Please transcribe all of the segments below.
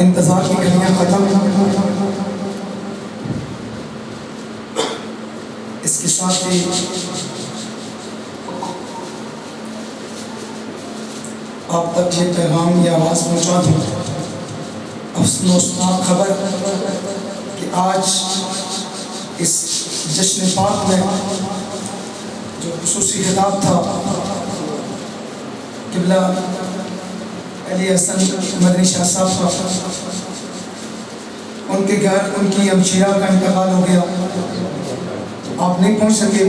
انتظار کی گھڑیاں ختم، اس کے ساتھ ہی آپ تک یہ پیغام یا آواز پہنچا دوں، افسوسناک خبر کہ آج اس جشن پاک میں جو خصوصی خطاب تھا قبلہ علی حسن مدنی شاہ صاحب کا، ان کے گھر ان کی ہمشیرہ کا انتقال ہو گیا، آپ نہیں پہنچ سکے،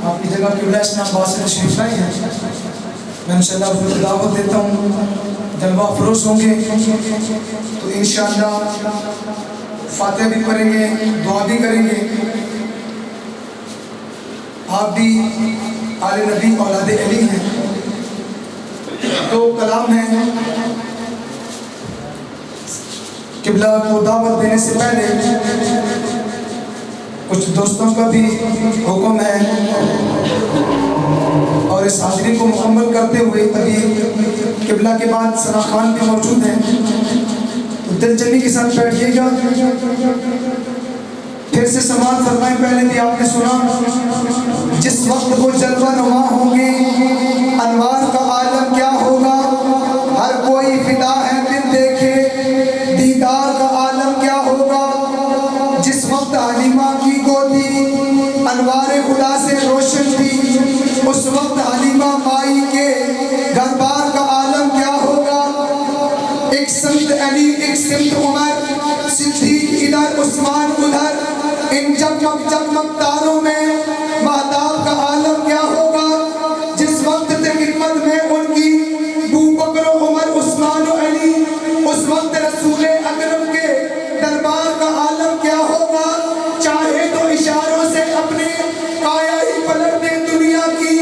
آپ کی جگہ قبلہ اسلام آباد سے تشریف لائے ہیں، میں انشاءاللہ دعوت دیتا ہوں، جلوہ افروز ہوں گے تو انشاءاللہ فاتحہ بھی پڑھیں گے، دعا بھی کریں گے، آپ بھی آل نبی اولاد علی ہیں، تو کلام ہے، قبلہ کو دعوت دینے سے پہلے کچھ دوستوں کا بھی حکم ہے، اور اس حاضری کو مکمل کرتے ہوئے ابھی قبلہ کے بعد ثنا خان بھی موجود ہیں، تو دل جمی کے ساتھ بیٹھیے گا، پھر سے سماعت فرمائیں۔ پہلے بھی آپ نے سنا، جس وقت وہ جلوہ نما ہوں گے انوار کا عالم کیا ہوگا، ہر کوئی فدا ہے دل دیکھے دیدار کا عالم کیا ہوگا، جس وقت حلیمہ کی گودی انوار خدا سے روشن تھی، اس وقت حلیمہ مائی کے گھر بار کا عالم کیا ہوگا، ایک سمت علی ایک سمت عمر، صدیق ادھر عثمان ادھر، ان جگمگ جگمگ تاروں میں مہتاب کا عالم کیا ہوگا، جس وقت خدمت میں ان کی ابو بکر و عمر عثمان و علی، اس وقت رسول اکرم کے دربار کا عالم کیا ہوگا، چاہے تو اشاروں سے اپنے کایا ہی پلٹ دے دنیا کی،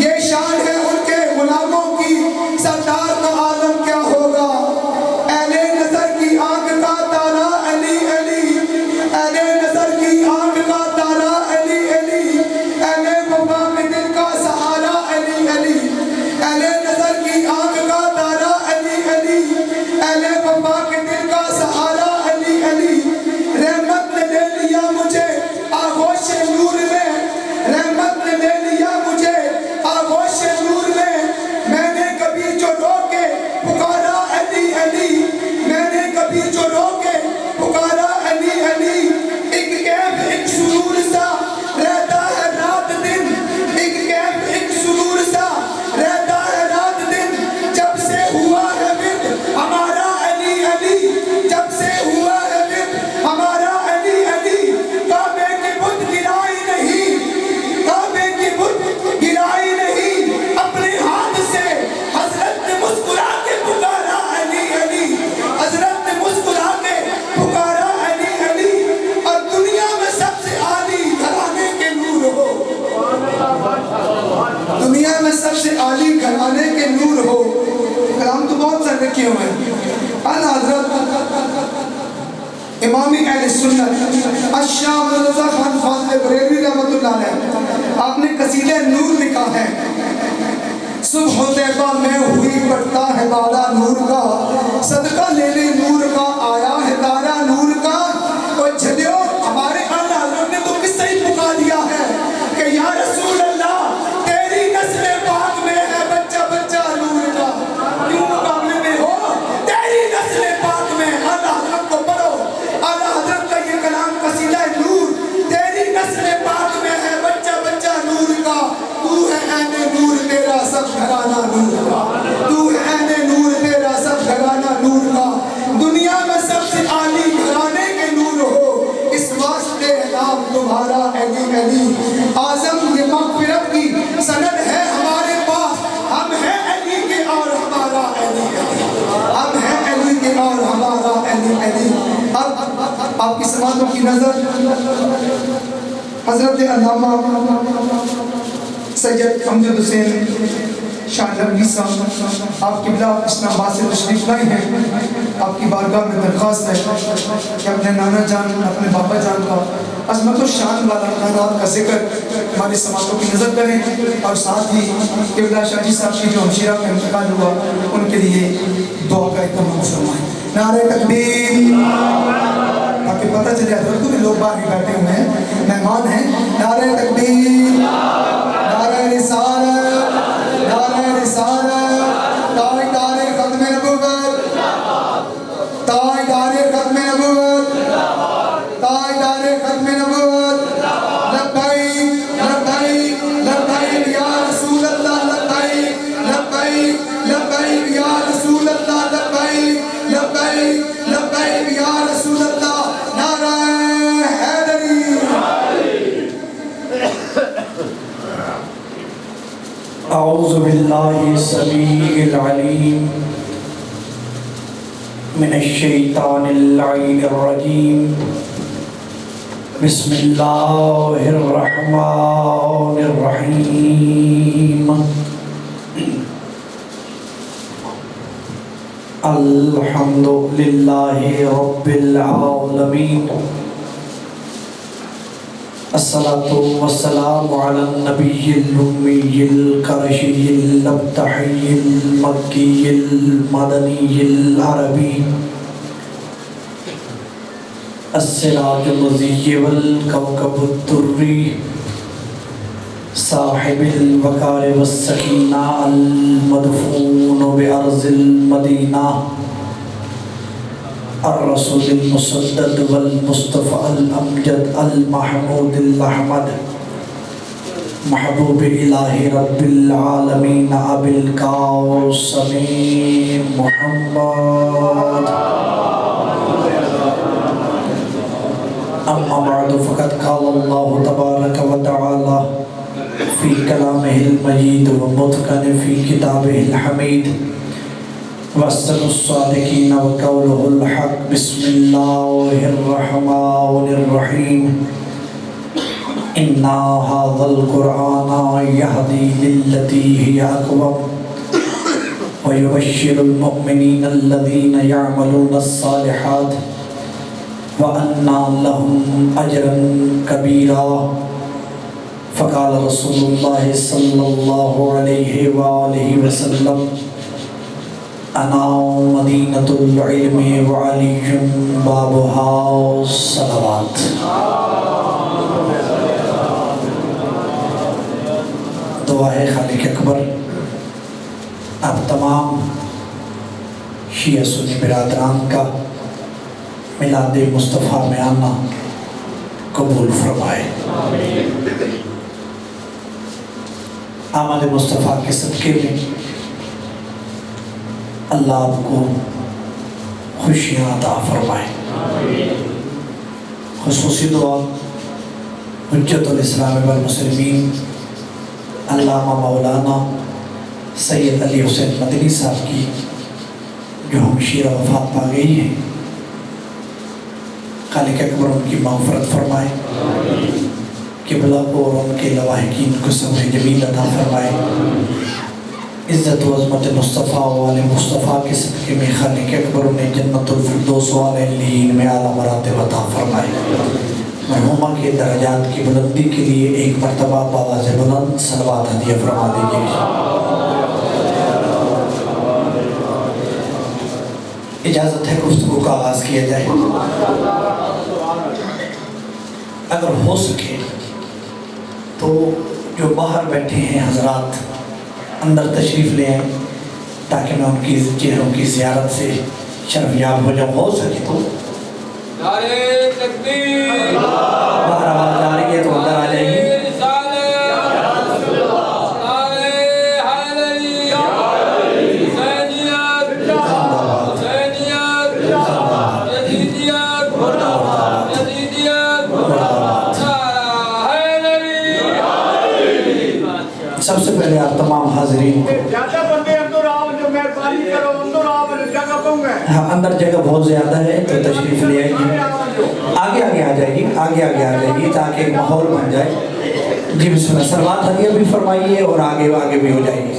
یہ شان ہے ان کے غلاموں کی، سردار کا عالم کیا ہوگا، اہل نظر کی آنکھ کا تارا علی علی، اہل نظر کی آنکھ کا تارا علی علی، اہل وفا کے دل کا سہارا علی علی، اہل نظر کی آنکھ کا تارا علی علی، اہل وفا کے دل کا سہارا علی علی، رحمت نے لے لیا مجھے آغوش نور میں، رحمت نے لے لیا مجھے آغوش نور میں، میں نے کبھی جو رو کے پکارا علی علی، میں نے کبھی جو رو کے پکارا علی علی، ایک کیف ایک سرور سا رہتا ہے رات دن، ایک کیف ایک سرور سا رہتا ہے رات دن، جب سے ہوا ہے ورد ہمارا علی علی، جب سے ہوا ہے ورد ہمارا علی علی، کعبے کی بت گرائی نہیں، کعبے کی بت گرائی نہیں، اپنے ہاتھ سے حضرت نے مسکرا کے پکارا علی علی، حضرت نے مسکرا کے پکارا علی علی، اور دنیا میں سب سے عالی گھرانے کے نور ہو، دنیا میں سب سے عالی گھرانے کے نور ہو، کلام تو بہت سارے رکھے ہوئے ہیں، اعلیٰ حضرت امام اہل سنت الشاہ مرزا خان فاضل بریلوی رحمۃ اللہ علیہ، آپ نے قصیدہ نور لکھا ہے، صبح طیبہ میں ہوئی بڑھتا ہے بالا نور کا، صدقہ لینے نور کا آیا ہے تارا نور کا، اور جھلیو ہمارے اعلیٰ حضرت نے تو کس سے ہی پکار دیا ہے کہ یا رسول اللہ تیری نسل پاک میں ہے بچہ بچہ نور کا، کیوں مقابلے میں ہو، تیری نسل پاک میں، اعلیٰ حضرت کو پڑھو، اعلیٰ حضرت کا یہ کلام قصیدہ نور، تیری نسل پاک میں ہے بچہ بچہ نور کا، تو ہے عین نور تیرا سب گھرانہ نور کا، تو ہے عین نور تیرا سب گھرانہ نور کا، دنیا میں سب سے عالی گھرانے کے نور ہو، اس واسطے نام تمہارا علی علی، اعظم یہ مغفرت کی سند ہے ہمارے پاس، ہم ہیں علی کے اور ہمارا علی علی، ہم ہیں علی کے اور ہمارا علی علی۔ اب آپ کی سماعتوں کی نظر حضرت علامہ سید امجد حسین شاہ نبوی صاحب آپ قبلہ اسلام آباد سے تشریف لائے ہیں. آپ کی بارگاہ میں درخواست ہے کہ اپنے نانا جان اپنے بابا جان کا عظمت و شان والا کلمات کا ذکر ہماری سماعتوں کی نظر کریں اور ساتھ ہی قبلہ شاہ جی صاحب کی جو ہمشیرہ کا انتقال ہوا ان کے لیے دعا کا اہتمام فرمائیں. نعرہ تکبیر. تاکہ پتہ چلے حضرت کو بھی لوگ باہر ہی بیٹھے ہوئے ہیں مہمان ہیں. نعرہ تکبیر. نعرہ رسالت. نعرہ رسالت. تاجدار ختم نبوت. تاجدار ختم نبوت. تاجدار ختم نبوت. لبیک لبیک لبیک یا رسول اللہ. لبیک لبیک لبیک یا رسول اللہ. لبیک لبیک لبیک یا رسول اللہ. نعرہ حیدری. اعوذ باللہ السمیع العلیم من الشیطان اللعین الرجیم. بسم اللہ الرحمن الرحیم. الحمد للہ رب العالمین. الصلاة والسلام على النبي الأمي القرشي الأبتحي المكي المدني العربي السراج المضيء والكوكب الدري صاحب الوقار والسكينة المدفون بأرض المدينة الرسول المسدد والمصطفى الأمجد المحمود الأحمد محبوب إله رب العالمين أبي القاسم محمد. أما بعد فقد قال الله تبارك وتعالى في كلامه المجيد ومتقن في كتابه الحميد وأصدق الصادقين وقوله الحق. بسم الله الرحمن الرحيم. إن هذا القرآن يهدي للتي هي أقوم ويبشر المؤمنين الذين يعملون الصالحات وأن لهم أجرا كبيرا. فقال رسول الله صلى الله عليه وآله وسلم أنا مدينة العلم وعلي بابها الصلوات. دعا ہے خالق اکبر آپ تمام شیعہ سنی برادران کا میلاد مصطفیٰ میں آنا قبول فرمائے. آمد مصطفیٰ کے صدقے میں اللہ آپ کو خوشیاں عطا فرمائے. خصوصی دعا حجت الاسلام والمسلمین علامہ مولانا سید علی حسین مدنی صاحب کی جو ہمشیرہ وفات پا گئی ہیں. خالق اکبر ان کی مغفرت فرمائے. قبلہ کو اور ان کے لواحقین کو صبر جمیل عطا فرمائے. عزت و عظمت مصطفیٰ و آل مصطفیٰ کے صدقے میں خالق اکبر انہیں جنت الفردوس و آل علیین میں اعلیٰ مراتب عطا فرمائے. مرحومہ کے درجات کی بلندی کے لیے ایک مرتبہ بآواز بلند صلوات ہدیہ فرما دیجیے. اجازت ہے گفتگو کا آغاز کیا جائے. اگر ہو سکے تو جو باہر بیٹھے ہیں حضرات اندر تشریف لے آئیں تاکہ میں ان کی چہروں کی زیارت سے شرف یاب ہو جاؤں. ہو سکے تو نعرہ تکبیر. باہر آواز آ رہی ہے تو اندر آ جائیے. سب سے پہلے آپ تمام حاضرین اندر جگہ بہت زیادہ ہے تو تشریف لے آئیے. آگے آگے آ جائیے. آگے آگے آ جائیے تاکہ ایک ماحول بن جائے. جی بسم اللہ. صلوات ہدیہ بھی فرمائیے اور آگے آگے بھی ہو جائیے.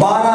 12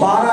12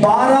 12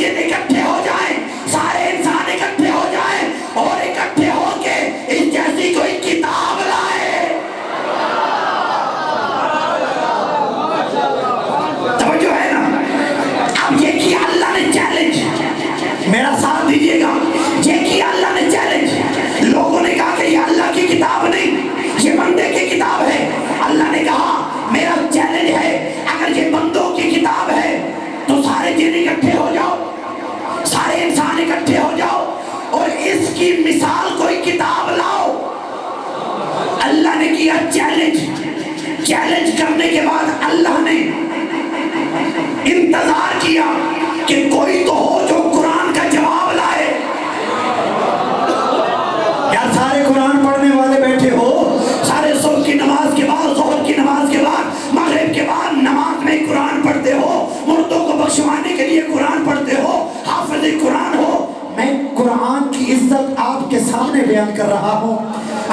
جن اکٹھے ہو جائیں، سارے انسان اکٹھے ہو جائیں اور اکٹھے ہو کے اس جیسی کوئی کتاب لائے. توجہ ہے نا؟ اب یہ کیا اللہ نے چیلنج، میرا ساتھ دیجئے گا، یہ کیا اللہ نے چیلنج. لوگوں نے کہا کہ یہ اللہ کی کتاب نہیں، یہ بندے کی کتاب ہے. اللہ نے کہا میرا چیلنج ہے، اگر یہ بندوں کی کتاب ہے تو سارے جن اکٹھے ہو جاؤ، سارے انسان اکٹھے ہو جاؤ اور اس کی مثال کوئی کتاب لاؤ. اللہ نے کیا چیلنج. چیلنج کرنے کے بعد اللہ نے انتظار کیا کہ کوئی تو ہو جو قرآن کا جواب لائے. یار سارے قرآن پڑھنے والے بیٹھے ہو، سارے صبح کی نماز کے بعد، ظہر کی نماز کے بعد، مغرب کے بعد نماز میں قرآن پڑھتے ہو، مردوں کو بخشوانے کے لیے قرآن پڑھتے ہو، حافظ قرآن ہو. میں قرآن کی عزت آپ کے سامنے بیان کر رہا ہوں.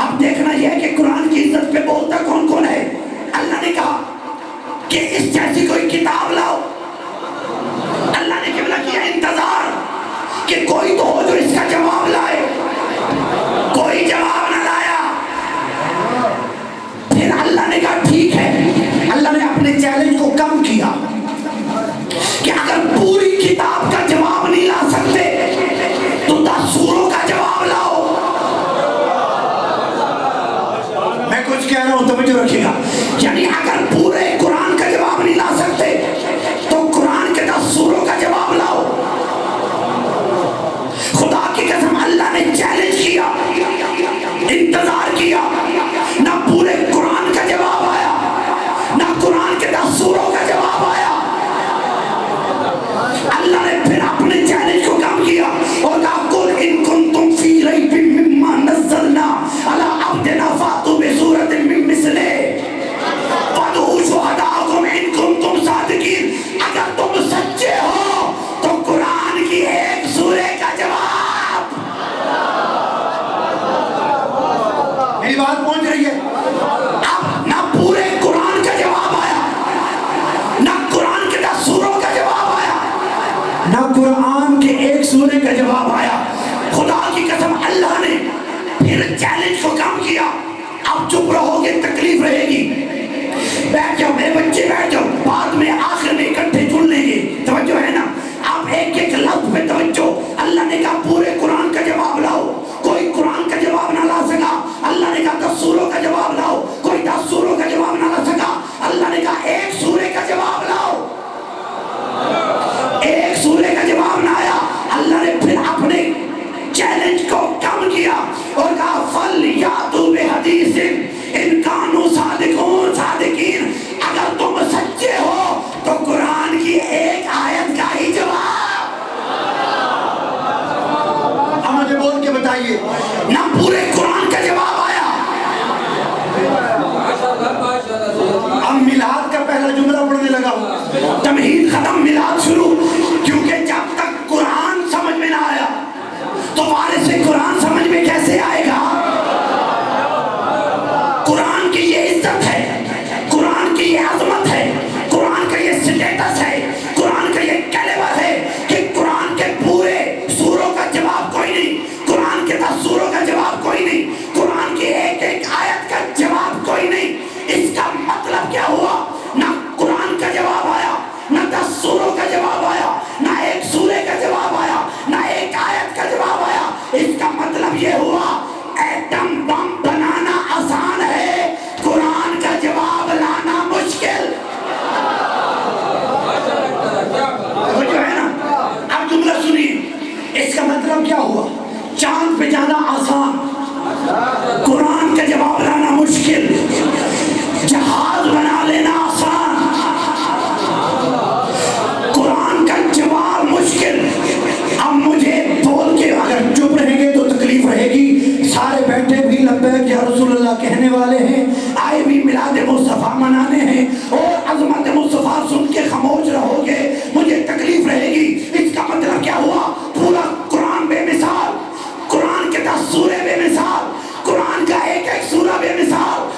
اب دیکھنا یہ ہے کہ قرآن کی عزت پہ بولتا کون کون ہے. اللہ نے کہا کہ اس جیسی کوئی کتاب لاؤ. اللہ نے کیا انتظار کہ کوئی تو ہو جو اس کا جواب لائے. کوئی جواب نہ لایا. پھر اللہ نے کہا ٹھیک ہے. اللہ نے اپنے چیلنج کو کم کیا کہ اگر پوری کتاب کا جواب نہیں لا سکتے تو 10 سوروں کا جواب لاؤ. میں کچھ کہہ رہا ہوں توجہ رکھیے گا. یعنی اگر پورے قرآن کا جواب نہیں لا سکتے تو قرآن کے 10 سوروں کا جواب لاؤ. خدا کی قسم اللہ نے چیلنج کیا، انتظار کیا، نہ پورے قرآن کا جواب آیا، نہ قرآن کے 10 سوروں کا جواب آیا. اللہ نے پھر اپنے چیلنج کو کام کیا اور کہا قل ان کنتم فی ریب مما نزلنا علی عبدنا فاتوا بسورۃ من مثلہ وادعوا شہداءکم ان کنتم صادقین. اگر تم سچے ہو تو قرآن کی ایک سورے کا جواب. میری بات پہنچ رہی ہے؟ اب نہ پورے قرآن کا جواب آیا، نہ قرآن کے 10 سوروں کا جواب آیا، نہ قرآن کے ایک سورے کا جواب آیا. خدا کی قسم اللہ نے پھر چیلنج کو کم کیا. اب چپ رہو گے تکلیف رہے گی. بیٹھ جاؤ میرے بچے، بیٹھ جاؤ، بعد میں آخر میں اکٹھے چن لیں گے. توجہ ہے نا؟ اب ایک ایک لفظ پہ توجہ. اللہ نے کہا پورے قرآن کا جواب لاؤ. کوئی قرآن کا جواب نہ لا سکا. اللہ نے کہا 10 سوروں کا جواب لاؤ. کوئی 10 سوروں کا جواب نہ لا سکا. اللہ نے کہا ایک سورے کا جواب لاؤ. ایک سورے کا جواب نہ آیا. اللہ نے پھر اپنے چیلنج کو کم کیا اور کہا فَلْيَأْتُوا بِحَدِيثٍ إِن كَانُوا صَادِقِينَ. اگر تم سچے ہو تو قرآن کی ایک آیت کا ہی جواب. اب مجھے بول کے بتائیے، نہ پورے قرآن کا جواب آیا. اب میلاد کا پہلا جملہ پڑھنے لگا ہوں. تمہید ختم، میلاد شروع. کیونکہ جب تک قرآن سمجھ میں نہ آیا تو وارث قرآن سمجھ میں کیسے آئے گا؟ قرآن کی یہ عزت ہے، قرآن کی یہ عظمت ہے، قرآن کا یہ سٹیٹس ہے، قرآن کا یہ کیلیبر ہے کہ قرآن کے پورے سوروں کا جواب کوئی نہیں، قرآن کے 10 سوروں کا جواب کوئی نہیں، قرآن کی ایک ایک آیت کا جواب کوئی نہیں. اس کا مطلب کیا ہوا؟ نہ قرآن کا جواب آیا، نہ 10 سوروں کا جواب آیا، نہ ایک سورے کا جواب آیا، نہ ایک آیت کا جواب آیا. اس کا مطلب یہ ہوا ایٹم بم بنانا آسان ہے، قرآن کا جواب لانا مشکل. جو ہے نا؟ اب جملہ سنیے، اس کا مطلب کیا ہوا؟ چاند پہ جانا آسان، قرآن کا جواب لانا مشکل. جہاز بنا لینا آسان، قرآن کا جواب مشکل. اب مجھے بول کے اگر چپ رہیں گے تو تکلیف رہے گی. سارے بیٹھے بھی لبیک یا رسول اللہ کہنے والے ہیں، آئے بھی میلاد مصطفیٰ منانے ہیں اور عظمت مصطفیٰ سن کے خاموش رہو گے، مجھے تکلیف رہے گی. اس کا مطلب کیا ہوا؟ پورا قرآن بے مثال، قرآن کے 10 سورے بے مثال، قرآن کا ایک ایک سورہ بے مثال،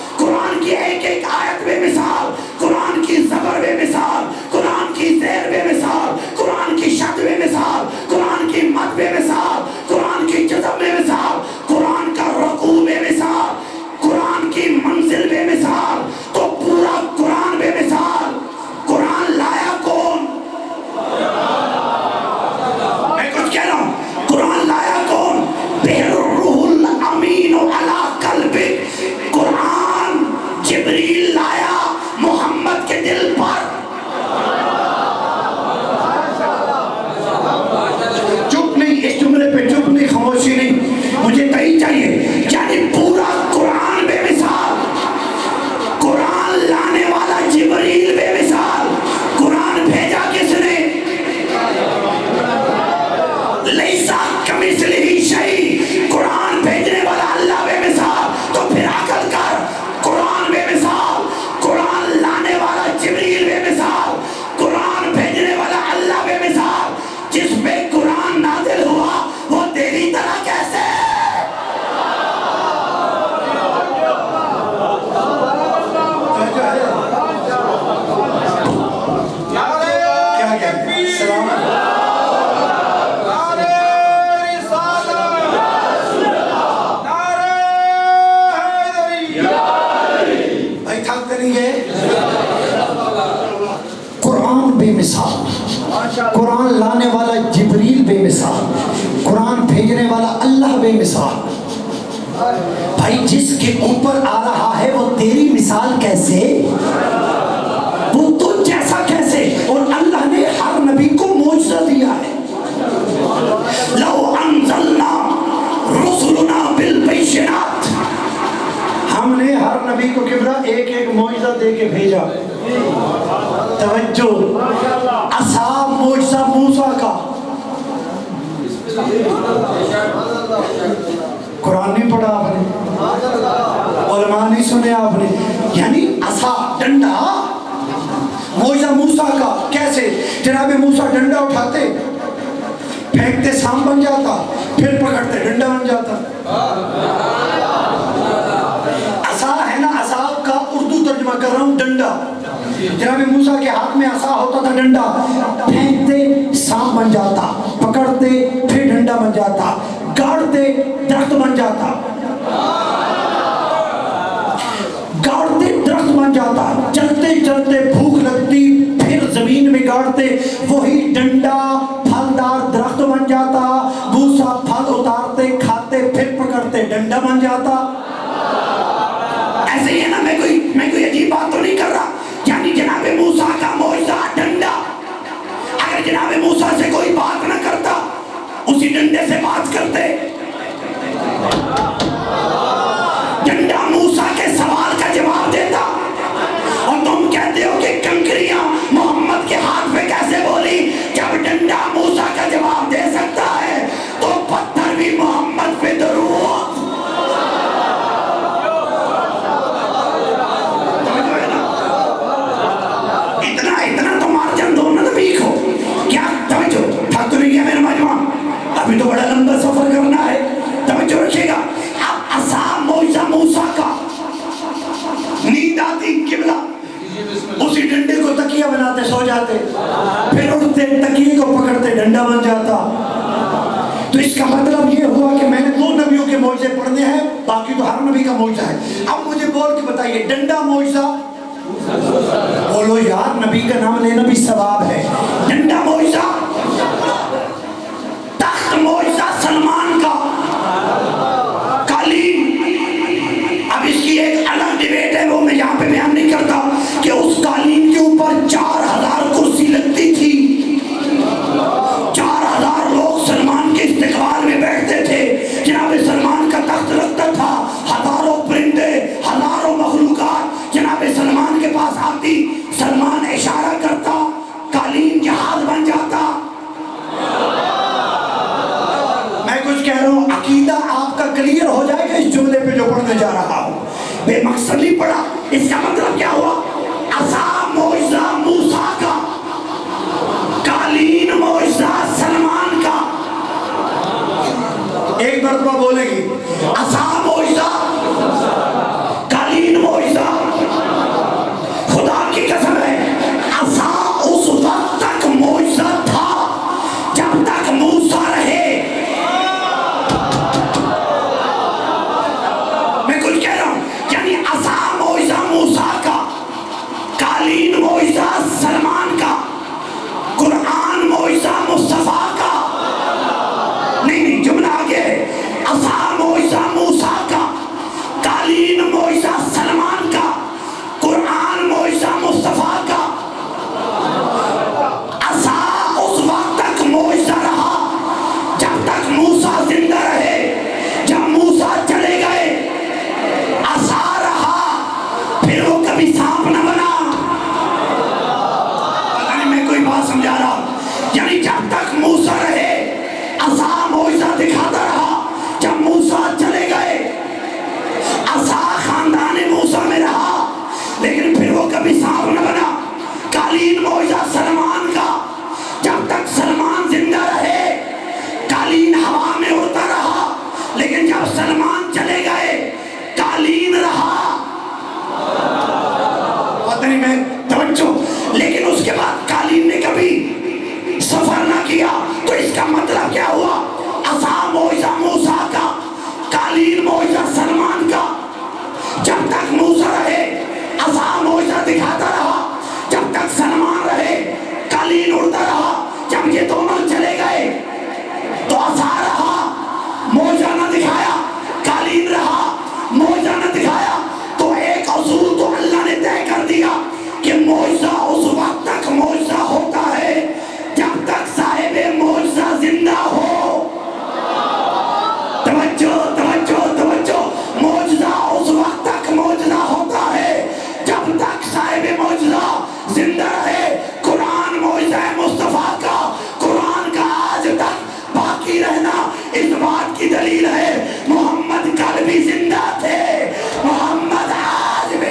مثال، قرآن بھیجنے والا اللہ بے مثال۔ بھائی جس کے اوپر آ رہا ہے وہ تیری مثال کیسے، وہ تو جیسا کیسے؟ اور اللہ نے ہر نبی کو معجزہ دیا ہے۔ لو انزلنا رسلنا بالبینات، ہم نے ہر نبی کو کبرا ایک ایک معجزہ دے کے بھیجا۔ توجہ، عصا معجزہ موسیٰ کا، قرآن نہیں پڑھا آپ نے، علماء نہیں سنے آپ نے، یعنی عصا ڈنڈا معجزہ موسیٰ کا۔ کیسے؟ جناب موسیٰ ڈنڈا اٹھاتے، پھینکتے سام بن جاتا، پھر پکڑتے ڈنڈا بن جاتا۔ عصا ہے نا، عصا کا اردو ترجمہ کر رہا ہوں ڈنڈا۔ جناب موسیٰ کے ہاتھ میں عصا ہوتا تھا ڈنڈا، پھینکتے سام بن جاتا، پکڑتے پھر ڈنڈا بن جاتا، گاڑتے درخت بن جاتا، گاڑتے درخت بن جاتا، چلتے چلتے بھوک لگتی پھر زمین میں گاڑتے، وہی ڈنڈا پھلدار درخت بن جاتا، موسیٰ پھل اتارتے کھاتے پھر پکڑتے ڈنڈا بن جاتا۔ ایسے ہی ہے نا، میں کوئی عجیب بات تو نہیں کر رہا، یعنی جناب موسیٰ کا معجزہ ڈنڈا۔ اگر جناب موسیٰ سے کوئی بات نہ کرتا، اسی ڈنڈے سے بات کرتے۔ ڈنڈا موسیٰ کے سوال کا جواب دیتا، اور تم کہتے ہو کہ کنکریاں محمد کے ہاتھ پہ کیسے بولی؟ جب ڈنڈا موسیٰ کا جواب دے سکتا ہے تو پتھر بھی محمد پہ درود۔ اتنا تو مارجن دو نا نبی کو، کیا توجہ؟ تھک تو نہیں گیا میرا مجمع؟ ابھی تو بڑا لمبا سفر کرنا ہے، توجہ رکھیے گا۔ اب عصا معجزہ موسیٰ کا، نیند آتی قبلہ، اسی ڈنڈے کو تکیہ بناتے سو جاتے، پھر اٹھتے تکیے کو پکڑتے ڈنڈا بن جاتا۔ تو اس کا مطلب یہ ہوا کہ میں نے 2 نبیوں کے معجزے پڑھنے ہیں، باقی تو ہر نبی کا معجزہ ہے۔ اب مجھے بول کے بتائیے، ڈنڈا معجزہ؟ بولو یار، نبی کا نام لینا بھی ثواب ہے۔ ڈنڈا معجزہ، تخت معجزہ سلمان کا، قالین۔ اب اس کی ایک الگ ڈیبیٹ ہے، وہ میں یہاں پہ بیان نہیں کرتا، کہ اس قالین کے اوپر 4000 کرسی لگتی تھی، 4000 لوگ سلمان کے استقبال میں بیٹھتے تھے، جناب سلمان کا تخت لگتا تھا، ہزاروں پرندے، ہزاروں مخلوقات جناب سلمان کے پاس آتی، سلمان اشارہ کرتا، قالین جہاز بن جاتا۔ میں کچھ کہہ رہا ہوں، عقیدہ آپ کا کلیئر ہو جائے گا اس جملے پہ جو پڑھنے جا رہا ہوں۔ بے مقصد نہیں پڑھا، اس کا مطلب کیا ہوا؟ عصا معجزہ موسیٰ کا، قالین معجزہ سلمان کا۔ ایک مرتبہ بولے گی، عصا معجزہ، قالین معجزہ۔ خدا کی قسم ہے، عصا اس وقت تک معجزہ تھا جب تک موسیٰ رہے۔ میں کچھ کہہ رہا ہوں، یعنی عصا معجزہ موسیٰ کا، قالین معجزہ سلمان کا، قرآن معجزہ مصطفیٰ کا۔ نہیں، جملہ آگے ہے، عصا معجزہ موسیٰ کا، قالین معجزہ سلمان کا، قرآن معجزہ مصطفیٰ کا۔ عصا اس وقت تک معجزہ رہا جب تک موسیٰ زندہ رہے، جب موسیٰ چلے گئے عصا رہا، پھر وہ کبھی سانپ نہ بنا۔ پتہ نہیں میں کوئی بات سمجھا رہا، یعنی جب تک موسیٰ رہے عصا معجزہ دکھاتا رہا، جب موسیٰ چلے گئے عصا خاندان موسیٰ میں رہا، لیکن پھر وہ کبھی سانپ نہ بنا۔ قالین معجزہ سلمان کا، جب تک سلمان زندہ رہے قالین ہوا میں اڑتا زندہ ہو. توجہ توجہ توجہ. معجزہ اس وقت تک معجزہ ہوتا ہے جب تک صاحب معجزہ زندہ رہے. قرآن معجزہ مصطفیٰ کا، قرآن کا آج تک باقی رہنا اس بات کی دلیل ہے محمد کل بھی زندہ تھے، محمد آج بھی.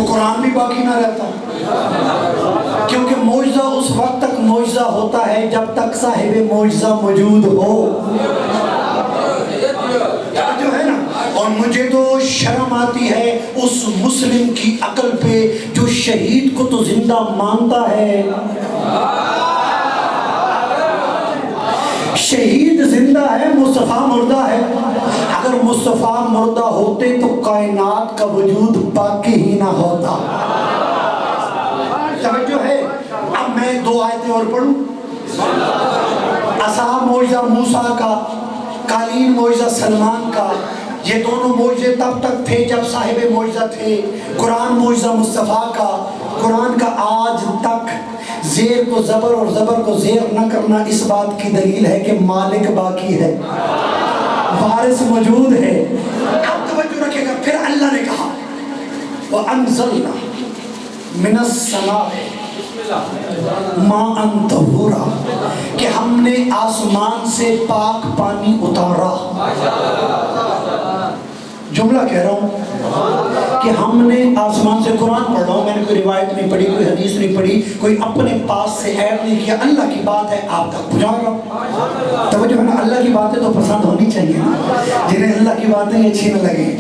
قرآن بھی باقی نہ رہتا، کیونکہ معجزہ اس وقت تک معجزہ ہوتا ہے جب تک صاحب معجزہ موجود ہو. جو ہے نا. اور مجھے تو شرم آتی ہے اس مسلم کی عقل پہ جو شہید کو تو زندہ مانتا ہے. شہید زندہ ہے، مصطفیٰ مردہ ہے. اگر مصطفیٰ مردہ ہوتے تو کائنات کا وجود باقی ہی نہ ہوتا. توجہ ہے. اب میں 2 آیتیں اور پڑھوں. عصا معجزہ موسیٰ کا، قالین معجزہ سلمان کا. یہ دونوں معجزے تب تک تھے جب صاحب معجزہ تھے. قرآن معجزہ مصطفیٰ کا. قرآن کا آج تک زیر کو زبر اور زبر کو زیر نہ کرنا اس بات کی دلیل ہے کہ مالک باقی ہے، وارث موجود ہے. اب توجہ رکھے گا. پھر اللہ نے کہا وَأَنزَلْنَا مِنَ السَّمَاءِ مَاءً طَهُورًا، کہ ہم نے آسمان سے پاک پانی اتارا. جملہ کہہ رہا ہوں کہ ہم نے آسمان سے. قرآن پڑھ رہا ہوں، میں نے کوئی روایت نہیں پڑھی، کوئی حدیث نہیں پڑھی، کوئی اپنے پاس سے ایڈ نہیں کیا. اللہ کی بات ہے آپ تک پہنچا رہا ہوں. توجہ ہے نا. اللہ کی باتیں تو پسند ہونی چاہیے نا. جنہیں اللہ کی باتیں اچھی نہ لگیں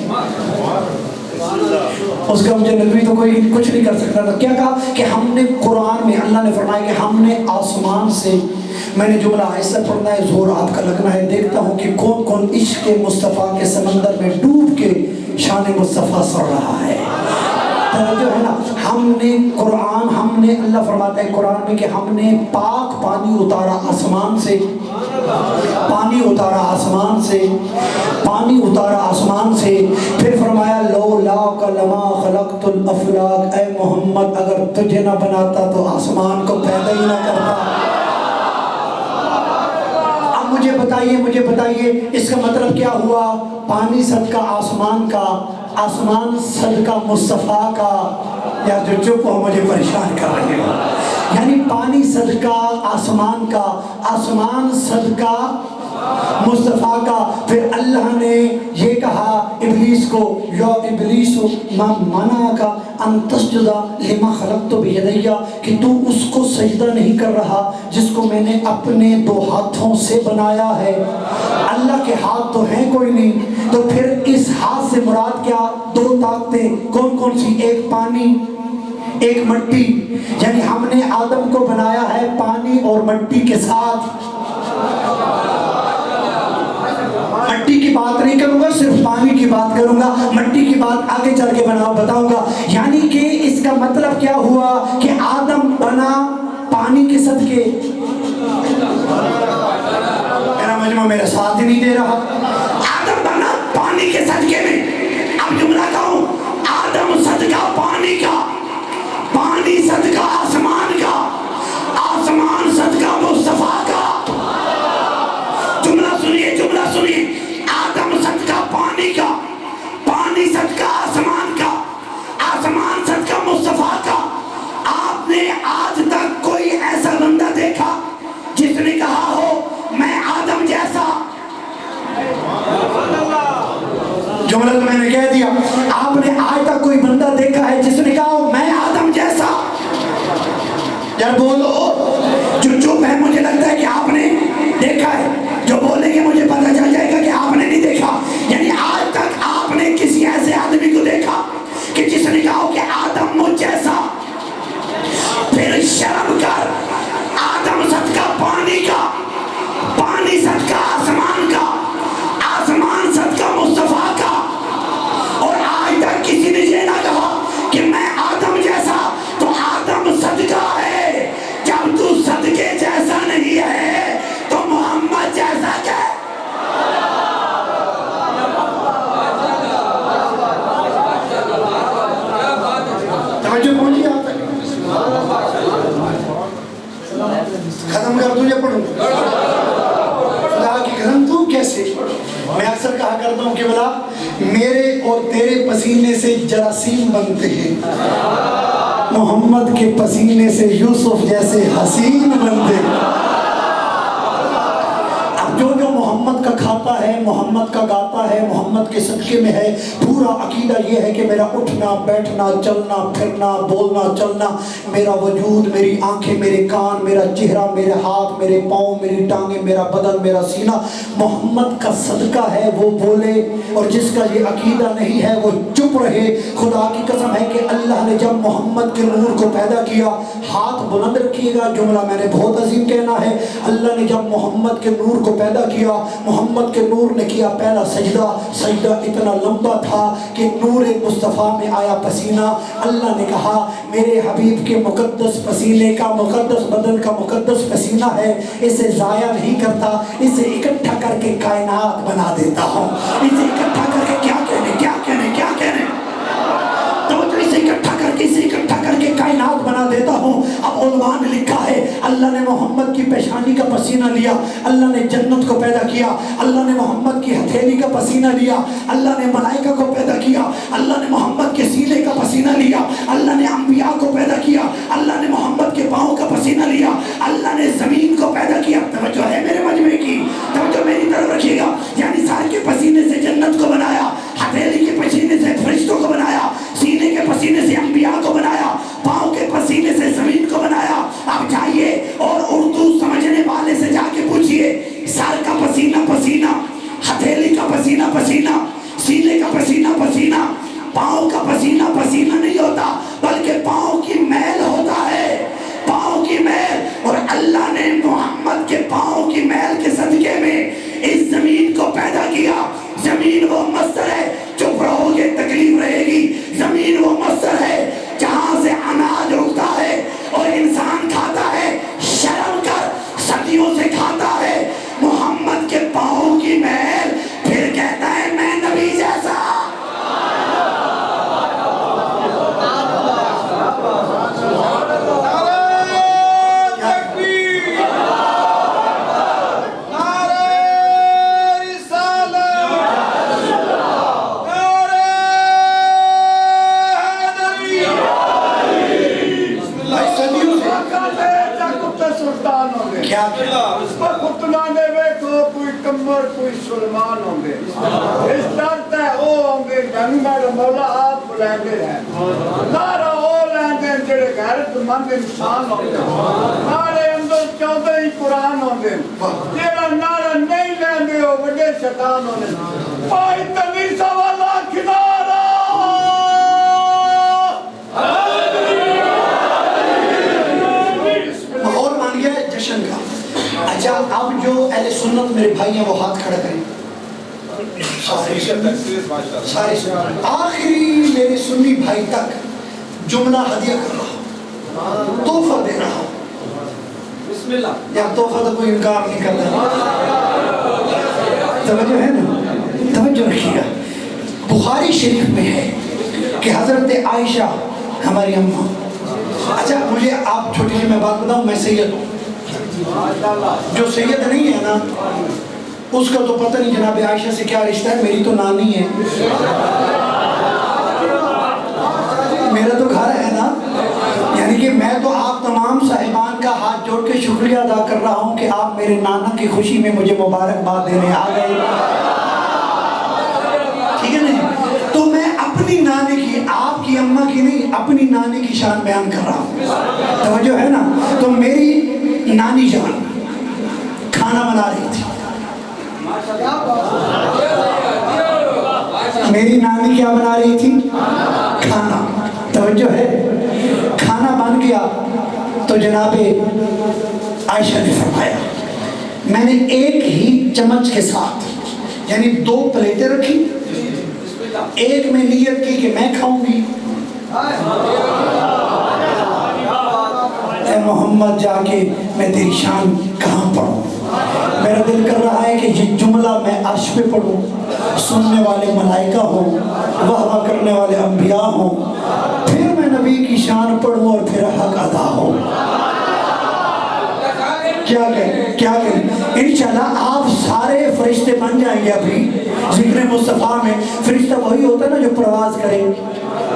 اس کا مجھے نبی تو کوئی کچھ نہیں کر سکتا تھا. کیا کہا کہ ہم نے قرآن میں اللہ نے فرمایا کہ ہم نے آسمان سے. میں نے جملہ ایسا پڑھنا ہے، زور آپ کا لگنا ہے. دیکھتا ہوں کہ کون کون عشق مصطفیٰ کے سمندر میں ڈوب کے شان مصطفیٰ سر رہا ہے. توجہ ہے نا. ہم نے قرآن، ہم نے، اللہ فرماتا ہے قرآن میں کہ ہم نے پاک پانی اتارا آسمان سے. پانی اتارا آسمان سے، پانی اتارا آسمان سے. پھر فرمایا لولاک لما خلقت الافلاک، اے محمد اگر تجھے نہ بناتا تو آسمان کو پیدا ہی نہ کرتا. اب مجھے بتائیے اس کا مطلب کیا ہوا؟ پانی صدقہ آسمان کا، آسمان صدقہ مصطفیٰ کا. یا جو چپ ہو مجھے پریشان کر رہے ہو. یعنی پانی صدقہ آسمان کا، آسمان صدقہ مصطفیٰ کا. پھر اللہ نے یہ کہا ابلیس کو، یا ابلیس ما منعک ان تسجد لما خلقت بیدی، کہ تو اس کو سجدہ نہیں کر رہا جس کو میں نے اپنے 2 ہاتھوں سے بنایا ہے. اللہ کے ہاتھ تو ہیں کوئی نہیں، تو پھر اس ہاتھ سے مراد کیا؟ 2 طاقتیں. کون کون سی؟ ایک پانی، ایک مٹی. یعنی ہم نے آدم کو بنایا ہے پانی اور مٹی کے ساتھ. مٹی کی بات نہیں کروں گا، صرف پانی کی بات کروں گا. مٹی کی بات آگے چل کے بتاؤں گا. یعنی کہ اس کا مطلب کیا ہوا کہ آدم بنا پانی کے صدقے. میرا مجمع میرے ساتھ ہی نہیں دے رہا. آدم بنا پانی کے صدقے میں. اب جملہ کہوں، آدم صدقہ پانی کا، پانی صدقہ آسمان کا، آسمان صدقہ مصطفیٰ کا. جملہ سنیے. آدم صدقہ پانی کا، پانی صدقہ آسمان کا، آسمان صدقہ مصطفیٰ کا. آپ نے آج تک کوئی ایسا بندہ دیکھا جس نے کہا ہو میں آدم جیسا؟ جملہ تو میں نے کہہ دیا. آپ نے آج تک کوئی بندہ دیکھا ہے جس نے کہا ہو میں آدم جیسا؟ یار بولو. جو چپ ہے مجھے لگتا ہے کہ آپ نے دیکھا ہے. جو بولیں گے مجھے میں اکثر کہا کرتا ہوں کہ بلا میرے اور تیرے پسینے سے جراثیم بنتے ہیں، محمد کے پسینے سے یوسف جیسے حسین بنتے ہیں۔ اب جو محمد کا کھاتا ہے، محمد کا گاتا ہے، محمد کے صدقے میں ہے، پورا عقیدہ یہ ہے کہ میرا اٹھنا بیٹھنا چلنا پھرنا بولنا چلنا، میرا وجود، میری آنکھیں، میرے کان، میرا چہرہ، میرے ہاتھ، میرے پاؤں، میری ٹانگیں، میرا بدن، میرا سینہ محمد کا صدقہ ہے، وہ بولے۔ اور جس کا یہ عقیدہ نہیں ہے وہ چپ رہے۔ خدا کی قسم ہے کہ اللہ نے جب محمد کے نور کو پیدا کیا، ہاتھ بلند رکھیے گا، جملہ میں نے بہت عظیم کہنا ہے، اللہ نے جب محمد کے نور کو پیدا کیا، محمد کے نور نے کیا پہلا سجدہ، سجدہ اتنا لمبا تھا کہ نور مصطفیٰ میں آیا پسینہ۔ اللہ نے کہا میرے حبیب کے مقدس پسینے کا، مقدس بدن کا مقدس پسینہ ہے، اسے ضائع نہیں کرتا، اسے اکٹھا کر کے کائنات بنا دیتا ہوں۔ اسے اکٹھا کر کے کیا کہنے توجہ، اسے اکٹھا کر کے کائنات بنا دیتا ہوں۔ اب علماء نے لکھا ہے اللہ نے محمد کی پیشانی کا پسینہ لیا، اللہ نے جنت کو پیدا کیا، اللہ نے محمد کی ہتھیلی کا پسینہ لیا، اللہ نے ملائکہ کو پیدا کیا، اللہ نے محمد کے سینے کا پسینہ لیا، اللہ نے انبیاء کو پیدا کیا، اللہ نے محمد کے پاؤں کا پسینہ لیا، اللہ نے زمین کو پیدا کیا۔ توجہ ہے میرے مجمع کی، توجہ میری طرف رکھیے گا۔ یعنی سار کے پسینے سے جنت کو بنایا، ہتھیلی کے پسینے سے فرشتوں کو بنایا، سینے کے پسینے سے انبیاء کو بنایا، پاؤں کے پسینے سے زمین کو بنایا۔ اب جائیے اور اردو سمجھنے والے سے جا کے پوچھئے، سر کا پسینہ پسینہ، ہتھیلی کا پسینہ پسینہ، سینے کا پسینہ پسینہ، پاؤں کا پسینہ پسینہ نہیں ہوتا بلکہ پاؤں کی میل ہوتا ہے، پاؤں کی میل۔ اور اللہ نے محمد کے پاؤں کی میل کے صدقے میں اس زمین کو پیدا کیا۔ زمین وہ مصدر ہے، چپ رہو گے تکلیف رہے گی، زمین وہ مصدر ہے جہاں سے اناج اگتا ہے اور انسان کھاتا ہے، شرم کر صدیوں سے کھاتا ہے۔ محمد کے پاؤں کی میل، پھر کہتا ہے میں نبی جیسا۔ کوئی سلمان ہوں گے، اس درد ہے او ہوں گے، جنگل مولا آپ لیندے ہیں، نارا او لیندے ہیں جڑے غیرت مند انسان ہوں گے، نارے اندر 14 ہی قرآن ہوں گے، جڑا نارا نہیں لیندے ہو بڑے شیطان ہوں گے۔ پائی تنیسہ والا کنارا ماحول مان گیا ہے جشن کا۔ اچھا اب جو اہل سنت میرے بھائی ہیں وہ ہاتھ کھڑا کریں، سارے آخری میرے سنی بھائی تک جملہ ہدیہ کر رہا ہوں، تحفہ دے رہا ہوں۔ بسم اللہ۔ یا تحفہ تو کوئی انکار نہیں کرتا، توجہ ہے نا، توجہ رکھیے گا۔ بخاری شریف میں ہے کہ حضرت عائشہ ہماری اماں، اچھا مجھے آپ چھوٹی سی میں بات بتاؤں، میں سید ہوں، جو سید نہیں ہے نا اس کا تو پتہ نہیں جناب عائشہ سے کیا رشتہ ہے، میری تو نانی ہے، میرا تو گھر ہے نا۔ یعنی کہ میں تو آپ تمام صاحبان کا ہاتھ جوڑ کے شکریہ ادا کر رہا ہوں کہ آپ میرے نانا کی خوشی میں مجھے مبارکباد دینے آ گئے، ٹھیک ہے نہیں؟ تو میں اپنی نانی کی، آپ کی اماں کی نہیں، اپنی نانی کی شان بیان کر رہا ہوں، توجہ ہے نا۔ تو میری نانی جان کھانا بنا رہی تھی، میری نانی کیا بنا رہی تھی؟ کھانا، توجہ ہے۔ کھانا بن گیا تو جناب عائشہ نے فرمایا میں نے ایک ہی چمچ کے ساتھ، یعنی 2 پلیٹیں رکھی، ایک میں نیت کی کہ میں کھاؤں گی، اے محمد جا کے میں تیری شان کہاں پڑھوں، میرا دل کر رہا ہے کہ یہ جملہ میں عرش پہ پڑھوں، سننے والے ملائکہ ہوں، واہ کرنے والے انبیاء ہوں، پھر میں نبی کی شان پڑھوں اور پھر حق ادا ہو۔ کیا کہیں انشاءاللہ آپ سارے فرشتے بن جائیں گے. ابھی ذکر مصطفیٰ میں فرشتہ وہی ہوتا ہے نا جو پرواز کرے.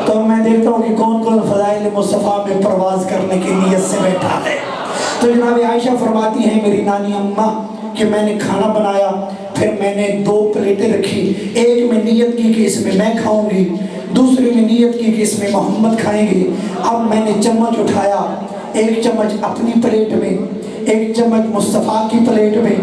تو میں دیکھتا ہوں کہ کون کون فضائل مصطفیٰ میں پرواز کرنے کی نیت سے بیٹھا ہے. تو جناب عائشہ فرماتی ہیں میری نانی اماں کہ میں نے کھانا بنایا, پھر میں نے 2 پلیٹیں رکھی. ایک میں نیت کی کہ اس میں میں کھاؤں گی, دوسری میں نیت کی کہ اس میں محمد کھائیں گے. اب میں نے چمچ اٹھایا, ایک چمچ اپنی پلیٹ میں, ایک چمچ مصطفیٰ کی پلیٹ میں.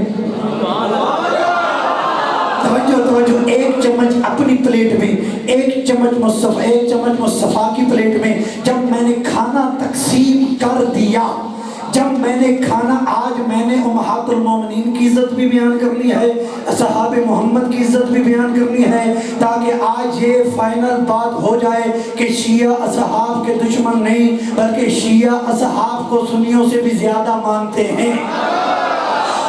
توجہ, ایک چمچ اپنی پلیٹ میں, ایک چمچ مصطفیٰ کی پلیٹ میں. جب میں نے کھانا تقسیم کر دیا, جب میں نے کھانا, آج میں نے امہات المومنین کی عزت بھی بیان کرنی ہے, اصحاب محمد کی عزت بھی بیان کرنی ہے, تاکہ آج یہ فائنل بات ہو جائے کہ شیعہ اصحاب کے دشمن نہیں بلکہ شیعہ اصحاب کو سنیوں سے بھی زیادہ مانتے ہیں.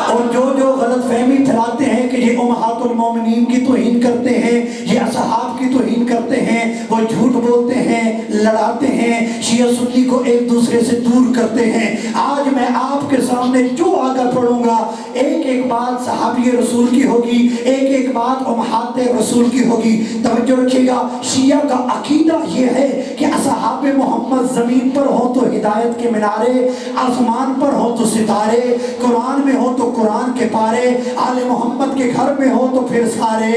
اور جو غلط فہمی پھیلاتے ہیں کہ یہ امہات المومنین کی توہین کرتے ہیں, یہ اصحاب کی توہین کرتے ہیں, وہ جھوٹ بولتے ہیں, لڑاتے ہیں, شیعہ سنی کو ایک دوسرے سے دور کرتے ہیں. آج میں آپ کے سامنے جو آگے پڑھوں گا, ایک ایک بات صحابی رسول کی ہوگی, ایک ایک بات امہات رسول کی ہوگی. توجہ رکھیے گا, شیعہ کا عقیدہ یہ ہے کہ اصحاب محمد زمین پر ہو تو ہدایت کے منارے, آسمان پر ہو تو ستارے, قرآن میں ہو تو قرآن کے پارے, آل محمد کے گھر میں ہو تو پھر سارے.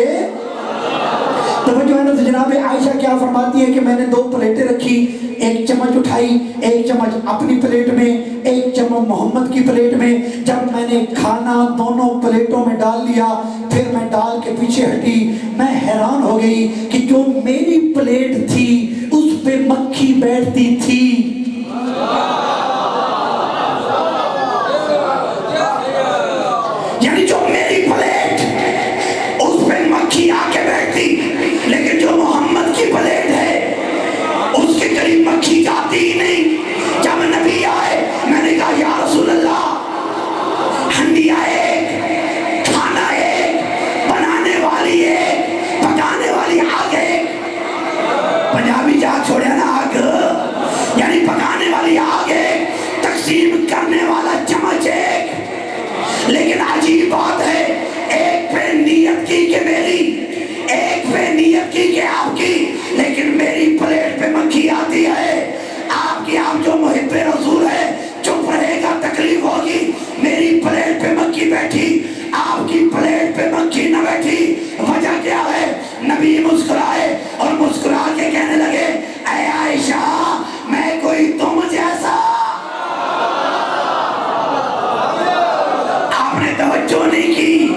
توجہ ہے نا. تو جناب عائشہ کیا فرماتی ہے کہ میں نے 2 پلیٹیں رکھی, ایک چمچ اٹھائی, ایک چمچ اپنی پلیٹ میں, ایک چمچ محمد کی پلیٹ میں. جب میں نے کھانا دونوں پلیٹوں میں ڈال لیا, پھر میں ڈال کے پیچھے ہٹی. میں حیران ہو گئی کہ جو میری پلیٹ تھی اس پہ مکھی بیٹھتی تھی. یعنی جو میری پلیٹ اس پہ مکھی آ کے بیٹھتی, لیکن جو محمد کی پلیٹ ہے اس کے قریب مکھی جاتی ہی نہیں. جب نبی آئے میں نے کہا یا رسول اللہ, ہنڈیا ایک, کھانا ایک, بنانے والی ایک, پکانے والی آگ ایک. پنجابی جا چھوڑے نا آگ, یعنی پکانے والی آگ ایک, تقسیم کرنے والا چمچ ایک. لیکن عجیب بات ہے, ایک پہ نیت کی کہ میری, ایک پہ نیت کی کہ آپ کی, لیکن میری پلیٹ پہ مکھی آتی ہے. آپ کی, آپ جو محب رسول ہے چپ رہے گا تکلیف ہوگی. میری پلیٹ پہ مکھی بیٹھی, آپ کی پلیٹ پہ مکھی نہ بیٹھی. وجہ کیا ہے؟ نبی مسکرائے اور مسکرا کے کہنے لگے اے عائشہ میں کوئی تم جیسا. توجہ نہیں کی,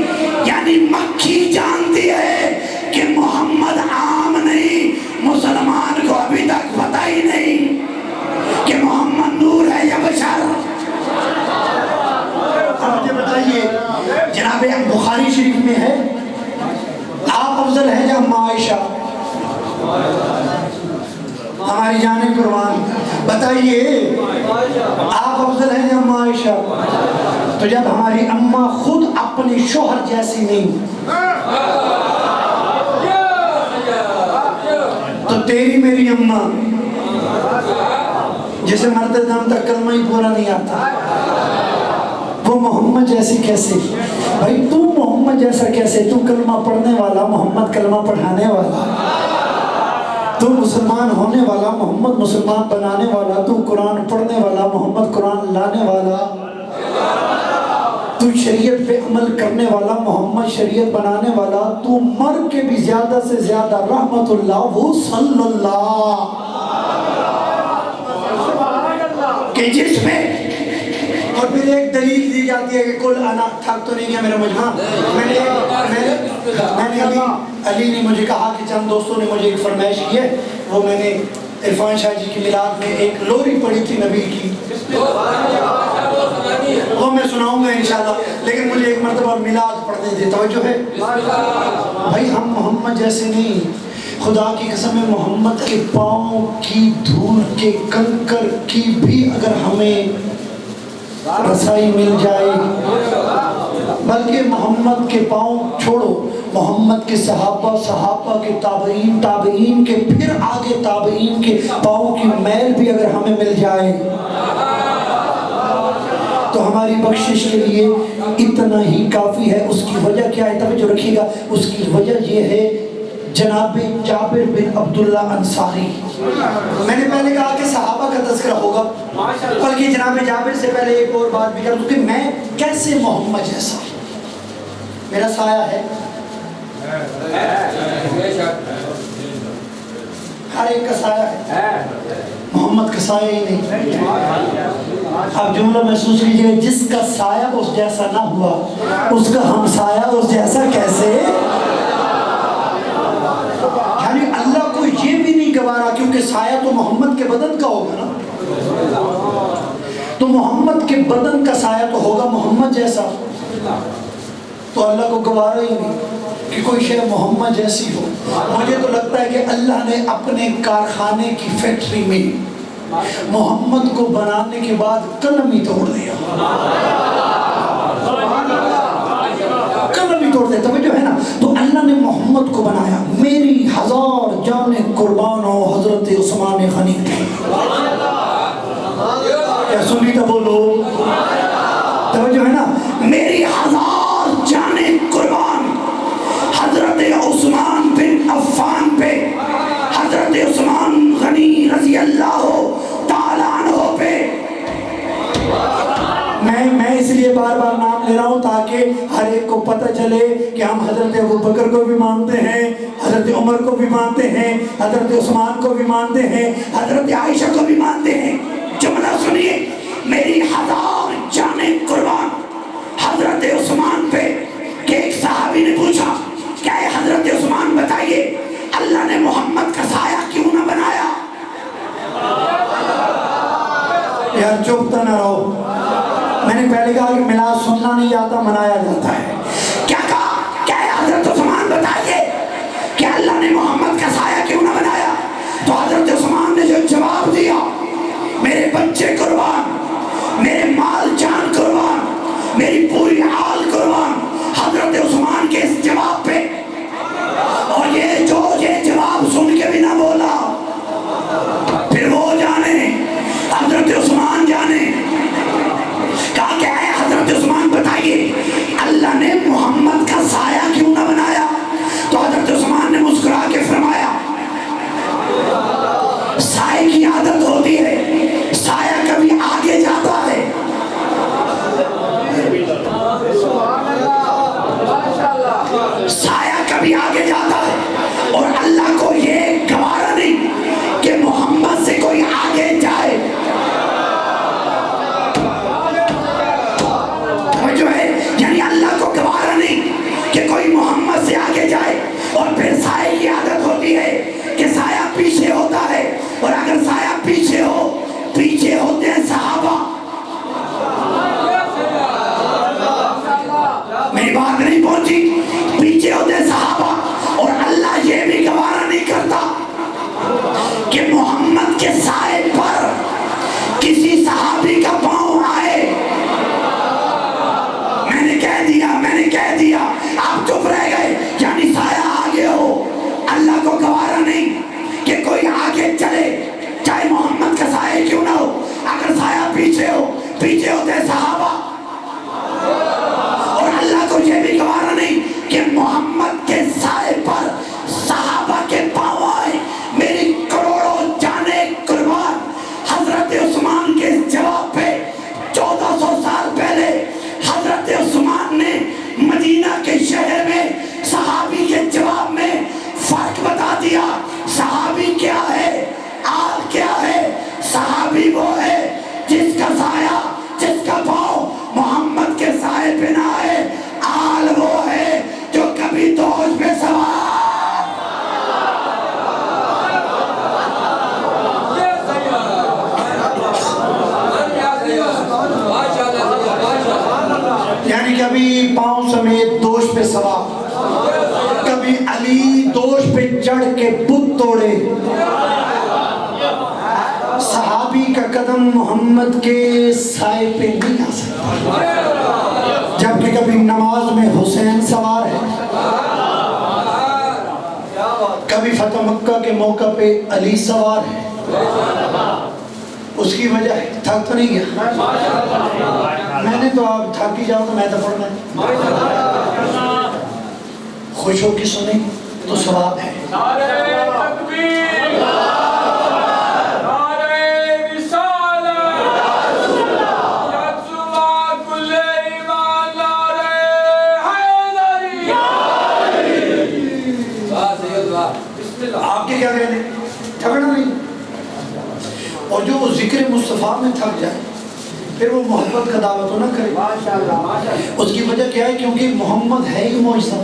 یعنی مکھی جانتی ہے کہ محمد عام نہیں, مسلمان کو ابھی تک پتہ ہی نہیں کہ محمد نور ہے یا بشر. مجھے بتائیے, جناب بخاری شریف میں ہے آپ افضل ہیں یا اماں عائشہ؟ ہماری جان قربان, بتائیے آپ افضل ہیں یا اماں عائشہ؟ تو جب ہماری اماں خود اپنی شوہر جیسی نہیں تو تیری میری اماں جسے مرتے دم تک کلمہ ہی پورا نہیں آتا, وہ محمد جیسی کیسے؟ بھائی تو محمد جیسا کیسے؟ تو کلمہ پڑھنے والا, محمد کلمہ پڑھانے والا. تو مسلمان ہونے والا, محمد مسلمان بنانے والا. تو قرآن پڑھنے والا, محمد قرآن لانے والا. تو شریعت پہ عمل کرنے والا, محمد شریعت بنانے والا. تو مر کے بھی زیادہ سے زیادہ رحمت اللہ وہ صلی اللہ, کہ جس میں. اور پھر ایک دلیل دی جاتی ہے کہ کل انا, تھک تو نہیں گیا میرا مجھا, میں نے علی نے مجھے کہا کہ چند دوستوں نے مجھے ایک فرمائش کی ہے, وہ میں نے عرفان شاہ جی کی میلاد میں ایک لوری پڑھی تھی نبی کی, وہ میں سناؤں گا انشاءاللہ, لیکن مجھے ایک مرتبہ میلاد پڑھنے دے. توجہ ہے بھائی, ہم محمد جیسے نہیں, خدا کی قسم ہے محمد کے پاؤں کی دھول کے کنکر کی بھی اگر ہمیں رسائی مل جائے, بلکہ محمد کے پاؤں چھوڑو, محمد کے صحابہ, صحابہ کے تابعین, تابعین کے پھر آگے تابعین کے پاؤں کی میل بھی اگر ہمیں مل جائے تو تو ہماری بخشش کے لیے اتنا ہی کافی ہے۔ اس کی وجہ کیا ہے؟ توجہ رکھیے گا، اس کی وجہ یہ ہے جناب جابر بن عبداللہ انصاری۔ میں نے پہلے کہا کہ صحابہ کا تذکرہ ہوگا، بلکہ جناب جابر سے پہلے ایک اور بات بھی کر دوں کہ میں کیسے محمد جیسا، میرا سایہ ہے، ہر ایک کا سایہ ہے، محمد کا سایہ ہی نہیں۔ آپ جملہ محسوس کیجئے، جس کا سایہ اس جیسا نہ ہوا اس کا ہم سایہ اس جیسا کیسے؟ یعنی اللہ کو یہ بھی نہیں گوارا، کیونکہ سایہ تو محمد کے بدن کا ہوگا نا، تو محمد کے بدن کا سایہ تو ہوگا محمد جیسا، تو اللہ کو گوارا ہی نہیں کہ کوئی شے محمد جیسی ہو۔ مجھے تو لگتا ہے کہ اللہ نے اپنے کارخانے کی فیکٹری میں محمد کو بنانے کے بعد قلم ہی توڑ دیا، قلم ہی توڑ دیا، توجہ ہے نا۔ تو اللہ نے محمد کو بنایا، میری ہزار جانیں قربان ہو حضرت عثمان غنی تھے، کیا سنی تو بولو، توجہ ہے نا، میری ہزار جانیں قربان حضرت عثمان بن عفان پہ، حضرت عثمان غنی رضی اللہ تعالیٰ عنہ پہ۔ میں اس لیے بار بار نام لے رہا ہوں تاکہ ہر ایک کو پتہ چلے کہ ہم حضرت ابوبکر کو بھی مانتے ہیں، حضرت عمر کو بھی مانتے ہیں، حضرت عثمان کو بھی مانتے ہیں، حضرت عائشہ کو بھی مانتے ہیں۔ جملہ سنیے، میری ہزار جانیں قربان حضرت عثمان پہ، کہ ایک صحابی نے پوچھا کہ اے حضرت عثمان بتائیے اللہ نے محمد کا سایہ کیوں نہ بنایا؟ یار چپتا نہ رہو، میں نے پہلے کہا کہ میلاد سننا نہیں جاتا، منایا جاتا ہے۔ کیا کہا کہ اے حضرت عثمان بتائیے کہ اللہ نے محمد کا سایہ کیوں نہ بنایا؟ تو حضرت عثمان نے جو جواب دیا، میرے بچے قربان، میرے مال جان قربان، میری پوری آل قربان حضرت عثمان کے اس جواب پہ، اور یہ جواب سن کے بھی نہ بولا، پھر وہ جانے حضرت عثمان جانے، کہا کہ اے حضرت عثمان بتائیے اللہ نے محمد کا سایہ کیوں نہ بنایا؟ تو حضرت عثمان نے مسکرا کے فرمایا، سایہ کی عادت ہوتی ہے، سایہ کبھی آگے جاتا ہے، سایہ کبھی آگے جاتا ہے، اور اللہ کو یہ گوارا نہیں کہ محمد سے کوئی آگے جائے۔ جو ہے یعنی اللہ کو گوارا نہیں کہ کوئی محمد سے آگے جائے، اور پھر سایہ کی عادت ہوتی ہے کہ سایہ پیچھے ہوتا ہے، اور اگر سایہ پیچھے ہو، پیچھے ہوتے ہیں صحابہ۔ میری بات نہیں پہنچی، پیچھے ہوتے ہیں صحابہ، اور اللہ یہ بھی گوارا نہیں کرتا کہ محمد کے سائے پر کسی صحابی کا پاؤں آئے۔ میں نے کہہ دیا آپ چپ رہ گئے، یعنی سایہ آگے ہو، اللہ کو گوارا نہیں کہ کوئی آگے چلے، چاہے محمد کا سایہ کیوں نہ ہو۔ اگر سایہ پیچھے ہو، پیچھے ہوتے ہیں صحابہ، اور اللہ کو یہ بھی گوارا نہیں کہ محمد کے سائے پر صحابہ کے پاؤں آئے۔ میری کروڑوں جانیں قربان حضرت عثمان کے جواب پہ 1400 سال پہلے حضرت عثمان نے مدینہ کے شہر میں صحابی کے جواب میں فرق بتا دیا۔ صحابی کیا ہے، آل کیا ہے؟ صحابی وہ ہے جس کا سایہ، جس کا پاؤں محمد کے سائے پہ نہ آئے۔ آل وہ ہے جو کبھی دوش پہ سوار۔ یعنی کبھی پاؤں سمیت دوش پہ سوار، کبھی علی دوش پہ چڑھ کے بت توڑے۔ صحابی کا قدم محمد کے سائے پہ نہیں آ سکتا، جبکہ کبھی نماز میں حسین سوار ہے، کبھی فتح مکہ کے موقع پہ علی سوار ہے۔ اس کی وجہ ہے تھک تو نہیں گیا، میں نے تو آپ تھک ہی جاؤ تو میں تو پڑھنا ہے. خوش ہو کے سنیں تو ثواب ہے. نعرہ تکبیر، نعرہ رسالت، یکسوا کل ایمان، نعرہ حیدری. واہ سید واہ، بسم اللہ. آپ کے کیا کہنے تھکنا نہیں. اور جو ذکر مصطفیٰ میں تھک جائے پھر وہ محبت کا دعوت نہ کرے. اس کی وجہ کیا ہے؟ کیونکہ محمد ہے ہی معجزہ.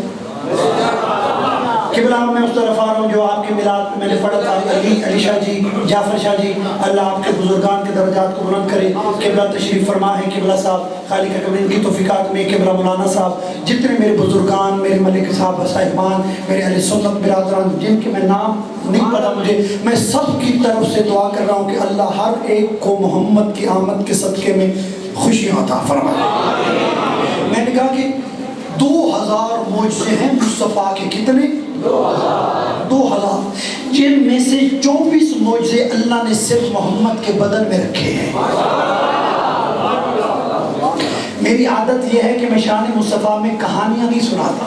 قبلہ میں اس طرف آ رہا ہوں جو آپ کے میلاد میں نے پڑھا تھا. علی شاہ جی، جعفر شاہ جی، اللہ آپ کے بزرگان کے درجات کو بلند کرے. قبلہ تشریف فرما ہے قبلہ صاحب، خالق اکبر ان کی توفیقات میں. قبلہ مولانا صاحب، جتنے میرے بزرگان، میرے ملک صاحب صاحبان، میرے اہل سنت برادران جن کے میں نام نہیں پتا مجھے، میں سب کی طرف سے دعا کر رہا ہوں کہ اللہ ہر ایک کو محمد کی آمد کے صدقے میں خوشیاں عطا فرمائے. میں نے کہا کہ 2000 معجزے ہیں مصطفیٰ کے. کتنے؟ 2000. جن میں سے 24 معجزے اللہ نے صرف محمد کے بدن میں رکھے ہیں. میری عادت یہ ہے کہ میں شان مصطفیٰ میں کہانیاں نہیں سناتا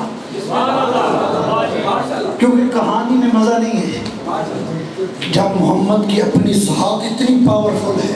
کیونکہ کہانی میں مزہ نہیں ہے. جب محمد کی اپنی ذات اتنی پاورفل ہے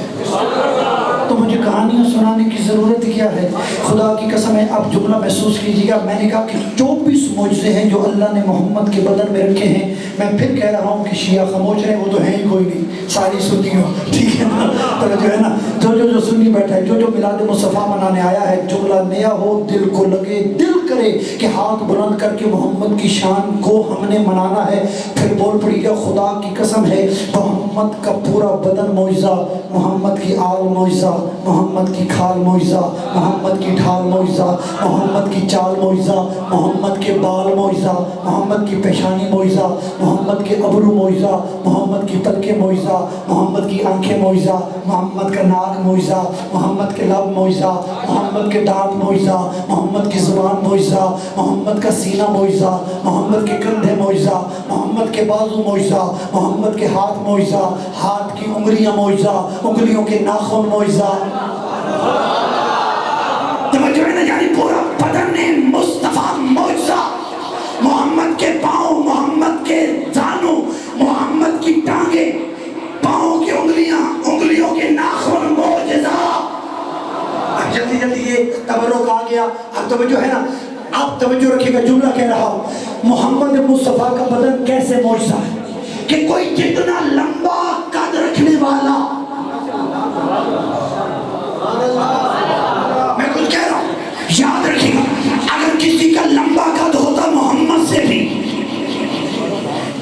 تو مجھے کہانیاں سنانے کی ضرورت کیا ہے؟ خدا کی قسم ہے. آپ جملہ محسوس کیجیے گا. میں نے کہا کہ 24 معجزے ہیں جو اللہ نے محمد کے بدن میں رکھے ہیں. میں پھر کہہ رہا ہوں کہ شیعہ خاموش رہے، وہ تو ہیں ہی کوئی نہیں، ساری سنی ہو. ٹھیک ہے نا؟ تو جو ہے نا، جو سنی بیٹھا ہے، جو میلاد مصطفیٰ منانے آیا ہے، جملہ نیا ہو، دل کو لگے، دل کرے کہ ہاتھ بلند کر کے محمد کی شان کو ہم نے منانا ہے. پھر بول پڑی گا خدا کی قسم ہے محمد کا پورا بدن معجزہ، محمد کی آل معجزہ، محمد کی کھال معجزہ، محمد کی ڈھال معجزہ، محمد کی چال معجزہ، محمد کے بال معجزہ، محمد کی پیشانی معجزہ، محمد کے ابرو معجزہ، محمد کی پلکیں معجزہ، محمد کی آنکھیں معجزہ، محمد کا ناک معجزہ، محمد کے لب معجزہ، محمد کے دانت معجزہ، محمد کی زبان معجزہ، محمد کا سینہ معجزہ، محمد کے کندھے معجزہ، محمد کے بازو معجزہ، محمد کے ہاتھ معجزہ، ہاتھ کی انگلیاں معجزہ، انگلیوں کے ناخن معجزہ. توجہ ہے نا؟ یعنی پورا بدن مصطفیٰ معجزہ. محمد کے پاؤں، محمد کے زانوں، محمد کی ٹانگیں، پاؤں کی انگلیاں، انگلیوں کے ناخن معجزہ. اب جلدی جلدی یہ تبرک آ گیا. اب توجہ ہے نا؟ آپ توجہ رکھیے گا. جملہ کہہ رہا ہوں محمد مصطفیٰ کا بدن کیسے معجزہ ہے کہ کوئی جتنا لمبا قد رکھنے والا، میں کچھ کہہ رہا ہوں یاد رکھیے گا، اگر کسی کا لمبا قد ہوتا محمد سے بھی،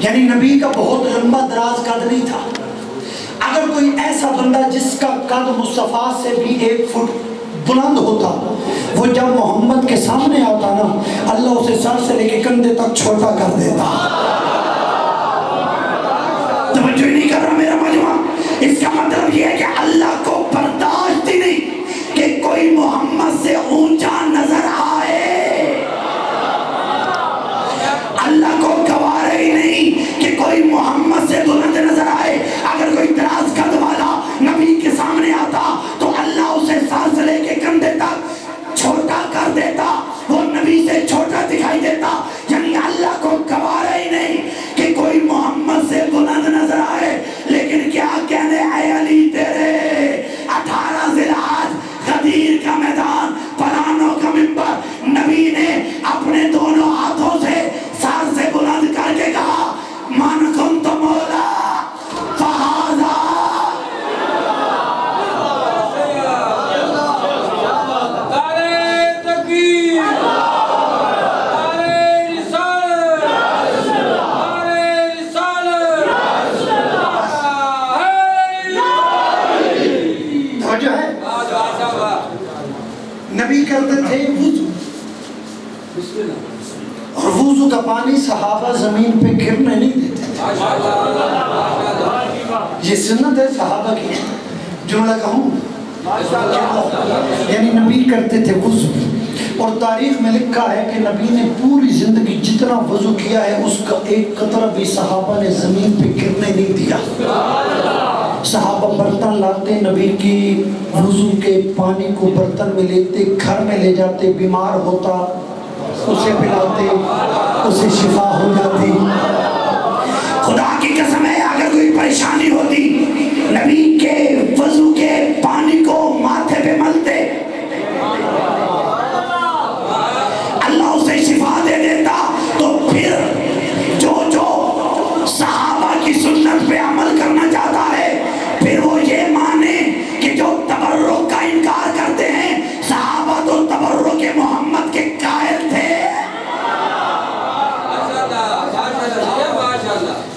یعنی نبی کا بہت لمبا دراز قد نہیں تھا، اگر کوئی ایسا بندہ جس کا قد مصطفیٰ سے بھی 1 فٹ بلند ہوتا، وہ جب محمد کے سامنے آتا نا، اللہ اسے سر سے لے کے کندھے تک چھوٹا کر دیتا. توجہ نہیں کر رہا میرا مجمع. اس کا مطلب یہ ہے کہ اللہ کو برداشت ہی نہیں کہ کوئی محمد سے اونچا نظر آئے. اللہ کو گوارا ہی نہیں کہ کوئی محمد سے بلند نظر آئے. اگر کوئی دراز قد والا نبی کے سامنے آتا تو اللہ اسے سر سے لے کے کندھے تک چھوٹا کر دیتا، وہ نبی سے چھوٹا دکھائی دیتا. یعنی اللہ کو گوارا ہی نہیں کہ کوئی محمد سے بلند نظر آئے. لیکن کیا کہنے اے علی تیرے 18 ذی الحج غدیر کا میدان، پرانوں کا منبر، نبی نے اپنے دونوں ہاتھوں سے سر سے بلند کر کے کہا من کنت مولا فہذا. نبی کرتے تھے وضو، اور وضو کا پانی صحابہ زمین پہ گرنے نہیں دیتے. یہ سنت ہے صحابہ کی. جملہ کہوں، یعنی نبی کرتے تھے وضو، اور تاریخ میں لکھا ہے کہ نبی نے پوری زندگی جتنا وضو کیا ہے اس کا 1 قطرہ بھی صحابہ نے زمین پہ گرنے نہیں دیا. صحابہ برتن لاتے نبی کی وضو کے پانی کو برتن میں لیتے گھر میں لے جاتے بیمار ہوتا اسے پلاتے اسے شفا ہو جاتی خدا کی قسم ہے اگر کوئی پریشانی ہوتی نبی کے وضو کے پانی کو ماتھے پہ ملتے اللہ اسے شفا دے دیتا تو پھر جو صحابہ کی سنت پہ عمل کرنا چاہتا ہے پھر وہ یہ مانے کہ جو تبرک کا انکار کرتے ہیں صحابہ تو تبرک محمد کے قائل تھے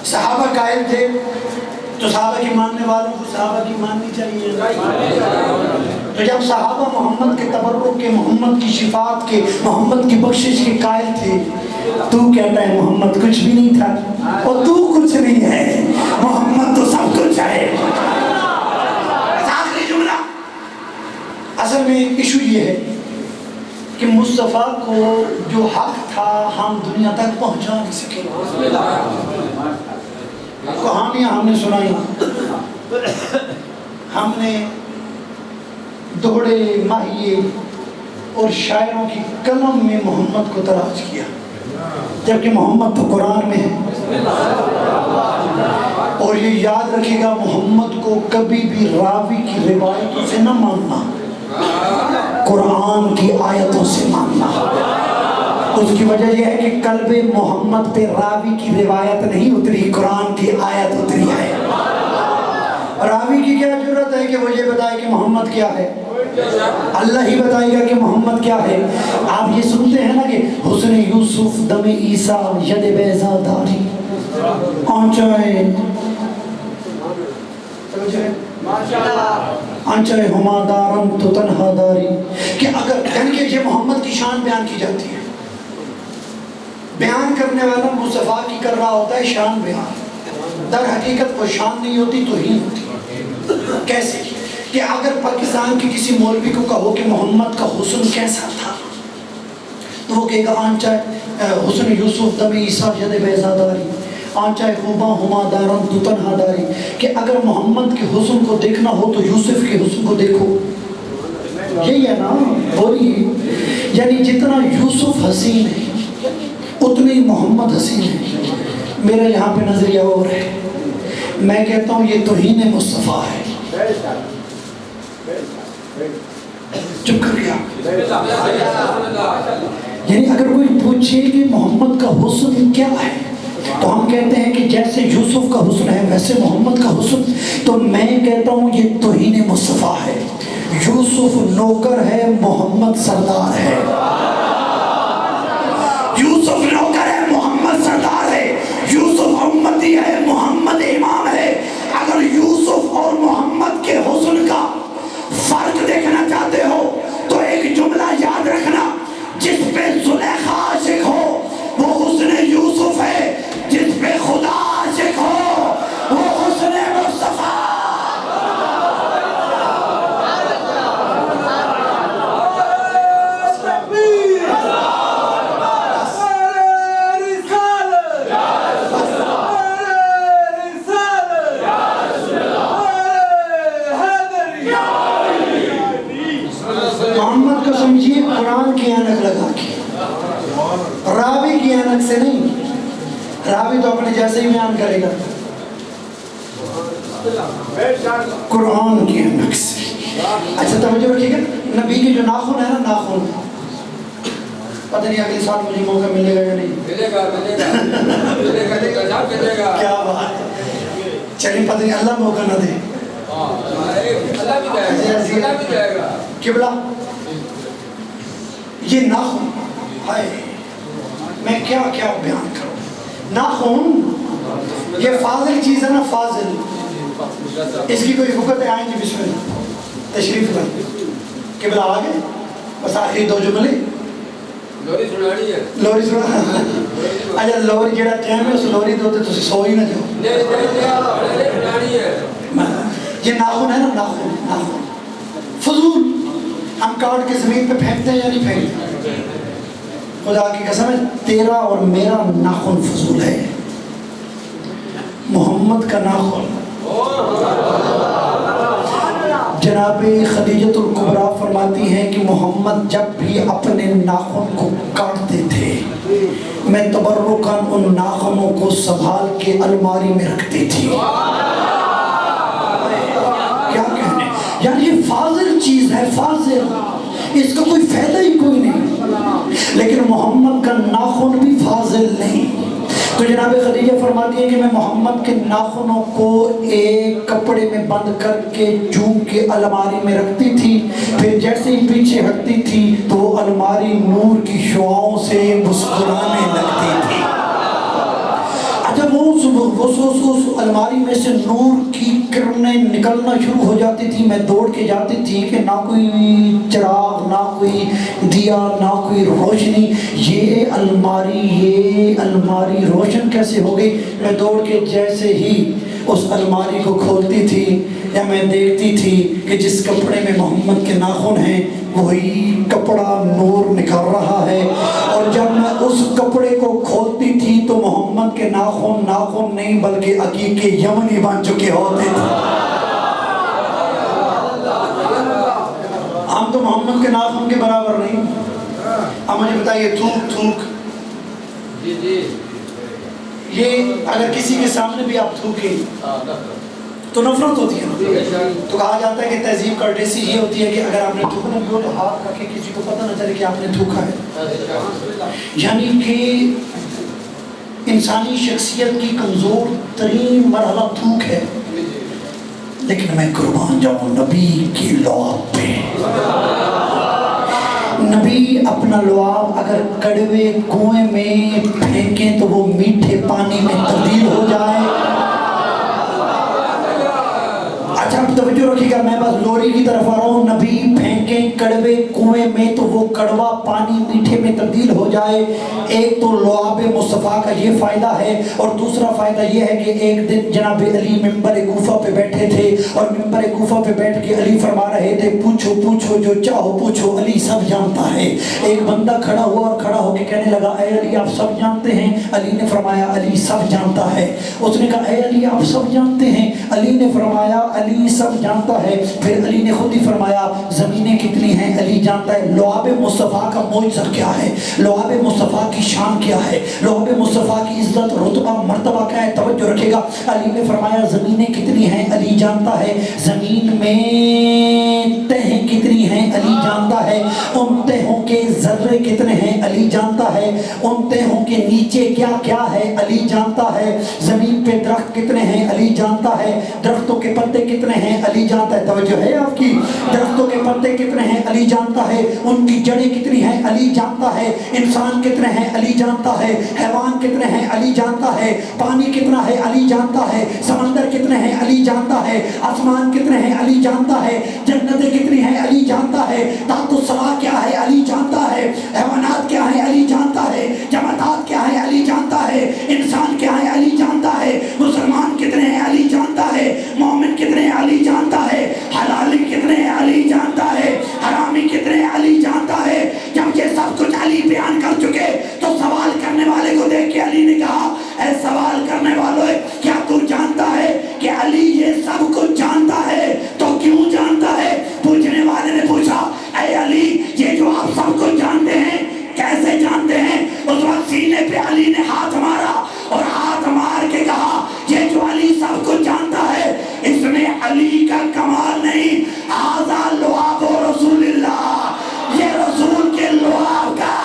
صحابہ قائل تھے تو صحابہ کی ماننے والوں کو صحابہ کی ماننی چاہیے تو جب صحابہ محمد کے تبرک کے محمد کی شفاعت کے محمد کی بخشش کے قائل تھے تو کہتا ہے محمد کچھ بھی نہیں تھا اور تو کچھ نہیں ہے محمد تو سب کچھ ہے آخری جملہ اصل میں ایشو یہ ہے کہ مصطفیٰ کو جو حق تھا ہم دنیا تک پہنچا نہیں سکے کہانیاں ہم نے سنائی ہم نے دوڑے ماہیے اور شاعروں کی قلم میں محمد کو تلاش کیا جبکہ محمد تو قرآن میں ہے اور یہ یاد رکھے گا محمد کو کبھی بھی راوی کی روایتوں سے نہ ماننا قرآن کی آیتوں سے ماننا اس کی وجہ یہ ہے کہ قلب محمد پہ راوی کی روایت نہیں اتری قرآن کی آیت اتری ہے راوی کی کیا ضرورت ہے کہ وہ یہ بتائے کہ محمد کیا ہے اللہ ہی بتائے گا کہ محمد کیا ہے آپ یہ سنتے ہیں نا کہ حسن یوسف دم عیسیٰ ید بیضا داری آنچائے آنچائے ہما دارم تو تنہا داری کہ اگر یعنی کہ یہ محمد کی شان بیان کی جاتی ہے بیان کرنے والا مصطفیٰ کی کر رہا ہوتا ہے شان بیان در حقیقت وہ شان نہیں ہوتی تو ہی ہوتی کیسے کہ اگر پاکستان کی کسی مولوی کو کہو کہ محمد کا حسن کیسا تھا تو وہ کہے گا آنچائے حسن یوسف دم عیسیٰ ید بیضا داری آنچائے خوباں ہما دارم تو تنہا داری کہ اگر محمد کے حسن کو دیکھنا ہو تو یوسف کے حسن کو دیکھو یہی ہے نا بولیے یعنی جتنا یوسف حسین ہے اتنی محمد حسین ہے میرا یہاں پہ نظریہ اور ہے میں کہتا ہوں یہ توہین مصطفیٰ ہے چپ کر گیا یعنی اگر کوئی پوچھے کہ محمد کا حسن کیا ہے تو ہم کہتے ہیں کہ جیسے یوسف کا حسن ہے ویسے محمد کا حسن تو میں کہتا ہوں یہ توہین مصطفیٰ ہے یوسف نوکر ہے محمد سردار ہے یوسف نوکر ہے محمد سردار ہے یوسف امتی ہے محمد امام ہے اگر یوسف اور محمد کے حسن کا فرق دیکھنا چاہتے ہو تو ایک جملہ یاد رکھنا جس پہ زلیخا عاشق ہو وہ حسن یوسف ہے جس پہ خدا عاشق ہو وہ حسن مصطفیٰ محمد کو سمجھیے قرآن کی اینک لگا کے راوی کی اینک سے نہیں راوی تو اپنے جیسے ہی بیان کرے گا قرآن کی اینک سے اچھا توجہ رکھیے گا نبی کے جو ناخن ہے نا ناخن پتہ نہیں اگلے سال مجھے موقع ملے گا یا نہیں ملے گا کیا بات ہے چلیے پتہ نہیں اللہ موقع نہ دے قبلہ یہ ناخن ہائے میں کیا کیا بیان کروں ناخن یہ فاضل چیز ہے نا فاضل اس کی کوئی حکمت آئیں گی بسم اللہ تشریف لائیں قبلہ آگے بس آخری دو جملے لوری سنانی ہے لوری سنانی اچھا لوری جڑا ٹائم ہے اس لوری دو تو سو ہی نہ جاؤ سنانی ہے یہ ناخن ہے نا ناخن فضول ہم کاٹ کے زمین پہ پھینکتے ہیں یا نہیں پھینکتے خدا کی قسم ہے تیرا اور میرا ناخن فضول ہے محمد کا ناخن جناب خدیجۃ الکبریٰ فرماتی ہیں کہ محمد جب بھی اپنے ناخن کو کاٹتے تھے میں تبرکاً ان ناخنوں کو سنبھال کے الماری میں رکھتی تھی. کیا کہنے، یعنی یہ فاضل چیز ہے، فاضل، اس کا کوئی فائدہ ہی کوئی نہیں، لیکن محمد کا ناخن بھی فاضل نہیں. تو جناب خدیجہ فرماتی ہے کہ میں محمد کے ناخنوں کو ایک کپڑے میں بند کر کے چوم کے الماری میں رکھتی تھی، پھر جیسے ہی پیچھے ہٹتی تھی تو وہ الماری نور کی شعاؤں سے مسکرانے لگتی تھی. جب اس الماری میں سے نور کی کرنیں نکلنا شروع ہو جاتی تھی میں دوڑ کے جاتی تھی کہ نہ کوئی چراغ، نہ کوئی دیا، نہ کوئی روشنی، یہ الماری روشن کیسے ہو گئی. میں دوڑ کے جیسے ہی اس الماری کو کھولتی تھی یا میں دیکھتی تھی کہ جس کپڑے میں محمد کے ناخن ہیں وہی کپڑا نور نکال رہا ہے، اور جب میں اس کپڑے کو کھولتی تھی تو محمد کے ناخن نہیں بلکہ عقیق یمنی بن چکے ہوتے تھے. ہم تو محمد کے ناخن کے برابر نہیں. اب مجھے بتائیے تھوک یہ اگر کسی کے سامنے بھی آپ تھوکیں تو نفرت ہوتی ہے نا. تو کہا جاتا ہے کہ تہذیب کا ڈریسی یہ ہوتی ہے کہ اگر آپ نے تھوکنا بھی ہو تو ہاتھ رکھ کے کسی کو پتہ نہ چلے کہ آپ نے تھوکا ہے. یعنی کہ انسانی شخصیت کی کمزور ترین مرحلہ تھوک ہے. لیکن میں قربان جاؤں نبی کی لعاب پہ. نبی اپنا لعاب اگر کڑوے کنویں میں پھینکیں تو وہ میٹھے پانی میں تبدیل ہو جائے. اچھا توجہ رکھیے گا، میں بس لوری کی طرف آ رہا ہوں. نبی پھینکیں کڑوے کنویں میں تو وہ کڑوا پانی میٹھے میں تبدیل ہو جائے. ایک تو لعاب مصطفیٰ کا یہ فائدہ ہے، اور دوسرا فائدہ یہ ہے کہ ایک دن جناب علی ممبر کوفہ پہ بیٹھے تھے، اور ممبر کوفہ پہ بیٹھ کے علی فرما رہے تھے پوچھو پوچھو جو چاہو پوچھو، علی سب جانتا ہے. ایک بندہ کھڑا ہوا اور کھڑا ہو کے کہنے لگا اے علی آپ سب جانتے ہیں؟ علی نے فرمایا علی سب جانتا ہے. اس نے کہا اے علی آپ سب جانتے ہیں؟ علی نے فرمایا علی سب جانتا ہے. پھر علی نے خود ہی فرمایا زمینیں کتنی ہیں علی جانتا ہے. لعاب مصطفیٰ کا معجزہ کیا ہے، لعاب مصطفیٰ کی شان کیا ہے، لعاب مصطفیٰ کی عزت رتبہ مرتبہ کیا ہے، توجہ رکھے گا. علی نے فرمایا زمینیں کتنی ہیں علی جانتا ہے. زمین میں تہیں کتنی ہیں علی جانتا ہے. ان تہوں کے ذرے کتنے ہیں علی جانتا ہے. ان تہوں کے نیچے کیا کیا ہے علی جانتا ہے. زمین پہ درخت کتنے ہیں علی جانتا ہے. درختوں کے پتے کتنے ہیں علی جانتا ہے. توجہ ہے آپ کی؟ درختوں کے پتے کتنے ہیں علی جانتا ہے. ان کی جڑیں کتنی ہیں علی جانتا ہے. انسان کتنے ہیں علی جانتا ہے. حیوان کتنے ہیں علی جانتا ہے. پانی کتنا ہے علی جانتا ہے. سمندر کتنے ہیں علی جانتا ہے. آسمان کتنے ہیں علی جانتا ہے. جنتیں کتنی ہیں علی جانتا ہے. تحت السما کیا ہے علی جانتا ہے. حیوانات کیا ہے علی جانتا ہے. جمادات کیا ہے علی جانتا ہے. انسان کیا ہے علی جانتا ہے. مسلمان کتنے ہیں علی جانتا ہے. مومن کتنے ہیں علی جانتا ہے. حلالی کتنے ہیں علی جانتا ہے. حرامی کتنے ہیں علی جانتا ہے. جب یہ سب کچھ علی بیان کر چکے تو سوال کرنے والے کو دیکھ کے علی نے کہا اے سوال کرنے والے کیا تو جانتا ہے کہ علی یہ سب کچھ جانتا ہے تو کیوں جانتا ہے. پوچھنے والے نے پوچھا اے علی یہ جو آپ سب کچھ جانتے ہیں کیسے جانتے ہیں. اس وقت سینے پہ علی نے ہاتھ مارا اور ہاتھ مار کے کہا یہ جو علی سب کچھ جانتا ہے اس میں علی کا کمال نہیں، ھذا لعاب رسول اللہ، یہ رسول کے لعاب کا.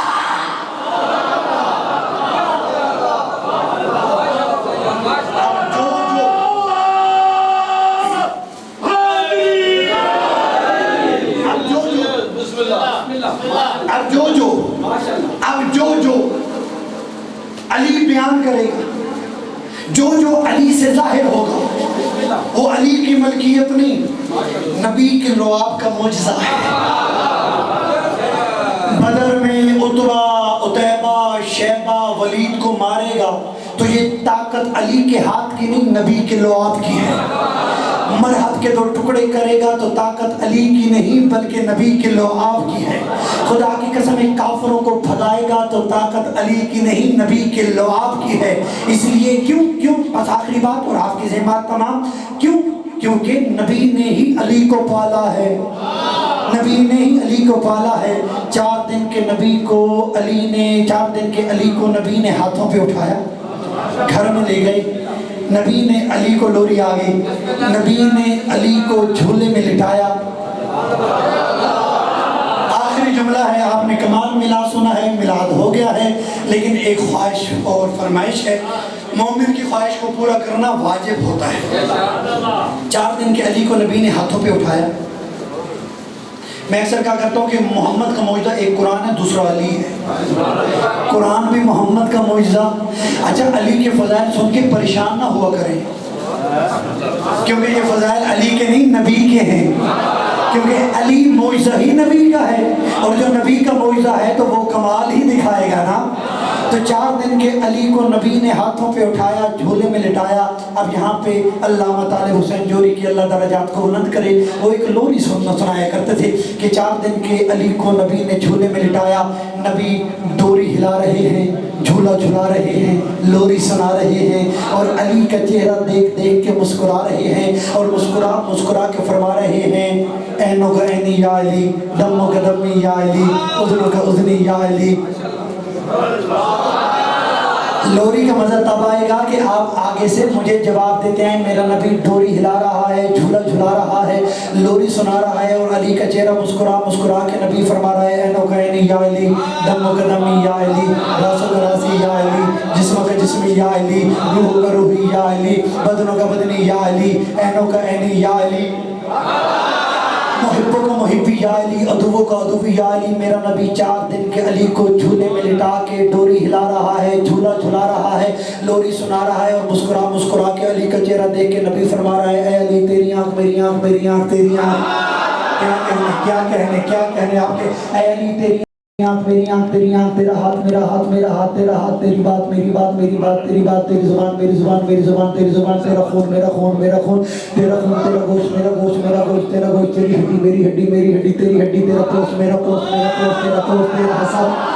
اب جو علی بیان کرے گا، جو علی سے ظاہر ہوگا وہ علی کی ملکیت نہیں، نبی کے لعاب کا معجزہ ہے. بدر میں عتبہ، عتیبہ، شیبہ، ولید کو مارے گا تو یہ طاقت علی کے ہاتھ کی نہیں نبی کے لعاب کی ہے. مرحب کے 2 ٹکڑے کرے گا تو طاقت علی کی نہیں بلکہ نبی کے لعاب کی ہے. خدا کی قسم کافروں کو بھگائے گا تو طاقت علی کی نہیں نبی کے لعاب کی ہے. اس لیے کیوں بس آخری بات اور آپ کی ذمات تمام. کیونکہ نبی نے ہی علی کو پالا ہے. نبی نے ہی علی کو پالا ہے. 4 دن کے علی کو نبی نے ہاتھوں پہ اٹھایا, گھر میں لے گئے. نبی نے علی کو لوری آ گئی, نبی نے علی کو جھولے میں لٹایا. آخری جملہ ہے, آپ نے کمال میلاد سنا ہے, میلاد ہو گیا ہے, لیکن ایک خواہش اور فرمائش ہے. مومن کی خواہش کو پورا کرنا واجب ہوتا ہے. 4 دن کے علی کو نبی نے ہاتھوں پہ اٹھایا. میں اکثر کہا کرتا ہوں کہ محمد کا معجزہ ایک قرآن ہے, دوسرا علی ہے. قرآن بھی محمد کا معجزہ. اچھا, علی کے فضائل سن کے پریشان نہ ہوا کریں, کیونکہ یہ فضائل علی کے نہیں نبی کے ہیں. کیونکہ علی معجزہ ہی نبی کا ہے, اور جو نبی کا معجزہ ہے تو وہ کمال ہی دکھائے گا نا. تو 4 دن کے علی کو نبی نے ہاتھوں پہ اٹھایا, جھولے میں لٹایا. اب یہاں پہ علامہ طالب حسین جوہری کی اللہ درجات کو بلند کرے, وہ ایک لوری سنایا کرتے تھے کہ 4 دن کے علی کو نبی نے جھولے میں لٹایا. نبی ڈوری ہلا رہے ہیں, جھولا جھلا رہے ہیں, لوری سنا رہے ہیں, اور علی کا چہرہ دیکھ دیکھ کے مسکرا رہے ہیں, اور مسکرا کے فرما رہے ہیں, اینو کا اینی یا علی, دمو کا دمی یا علی, اذنو کا اذنی یا علی. لوری کا مزہ تب آئے گا کہ آپ آگے سے مجھے جواب دیتے ہیں, میرا نبی ڈوری ہلا رہا ہے, جھولا جھلا رہا ہے, لوری سنا رہا ہے, اور علی کا چہرہ مسکرا کے نبی فرما رہا ہے, اینو کا اینی یا علی, دمو کا دمی یا علی, راسو کا راسی یا علی, جسمو کا جسمی یا علی, روح کا روحی یا علی, بدنو کا بدنی یا علی, اینو کا اینی یا علی, محبوں کا محبی یا علی, عدووں کا عدوی یا علی. میرا نبی 4 دن کے علی کو جھولے میں لٹا کے ڈوری ہلا رہا ہے, جھولا جھلا رہا ہے, لوری سنا رہا ہے, اور مسکرا کے علی کا چہرہ دیکھ کے نبی فرما رہا ہے, اے علی تیری آنکھ میری آنکھ, میری آنکھ تیری آنکھ. کیا کہنے آپ کے, اے علی تیری آنکھ میری آنکھ, تیری آنکھ, تیرا ہاتھ میرا ہاتھ, میرا ہاتھ تیرا ہاتھ, تیری بات میری بات, میری بات تیری بات, تیری زبان میری زبان, میری زبان تیری زبان, تیرا خون میرا خون, میرا خون, تیرا خون, تیرا گوشت میرا گوشت, میرا گوشت, تیرا گوشت, تیری ہڈی میری ہڈی, میری ہڈی تیری ہڈی, تیرا پوست میرا پوست, میرا پوست تیرا پوست, تیرا حساب.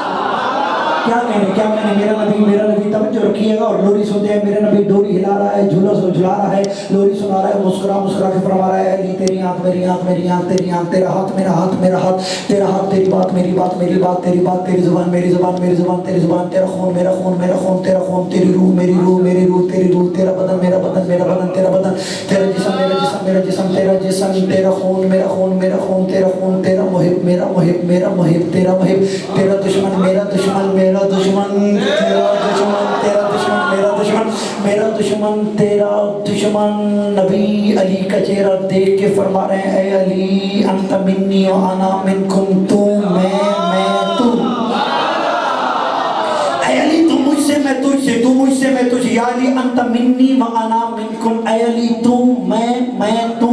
کیا کہنے میرا نبی توجہ رکھیے گا. اور لوری سنتے ہیں, میرا نبی ڈوری ہلا رہا ہے, جھولا جھلا رہا ہے, لوری سنا رہا ہے, مسکرا کے فرما رہا ہے, علی تیری آنکھ میری آنکھ, میری آنکھ تیری آنکھ, تیرا ہاتھ میرا ہاتھ, میرا ہاتھ, تیرا ہاتھ, تیری بات میری بات, میری بات تیری بات, تیری زبان میری زبان, میری زبان تیری زبان, تیرا خون میرا خون, میرا خون, تیرا خون, تیری روح میری روح, میری روح تیری روح, تیرا بدن میرا بدن, میرا بدن تیرا بدن, تیرا جسم میرا جسم, میرا جسم تیرا جسم, تیرا خون میرا خون, میرا خون, تیرا خون, تیرا محب میرا محب, میرا محب تیرا محب, تیرا دشمن میرا دشمن, میرا دشمن تیرا دشمن, تیرا دشمن میرا دشمن, میرا دشمن تیرا دشمن. نبی علی کا چہرہ دیکھ کے فرما رہے ہیں, اے علی انت منی و انا منکم, تو میں تو, اے علی تو مجھ سے میں تجھ سے, تو مجھ سے میں تجھ, یا علی انت منی و انا منکم, اے علی تو میں تو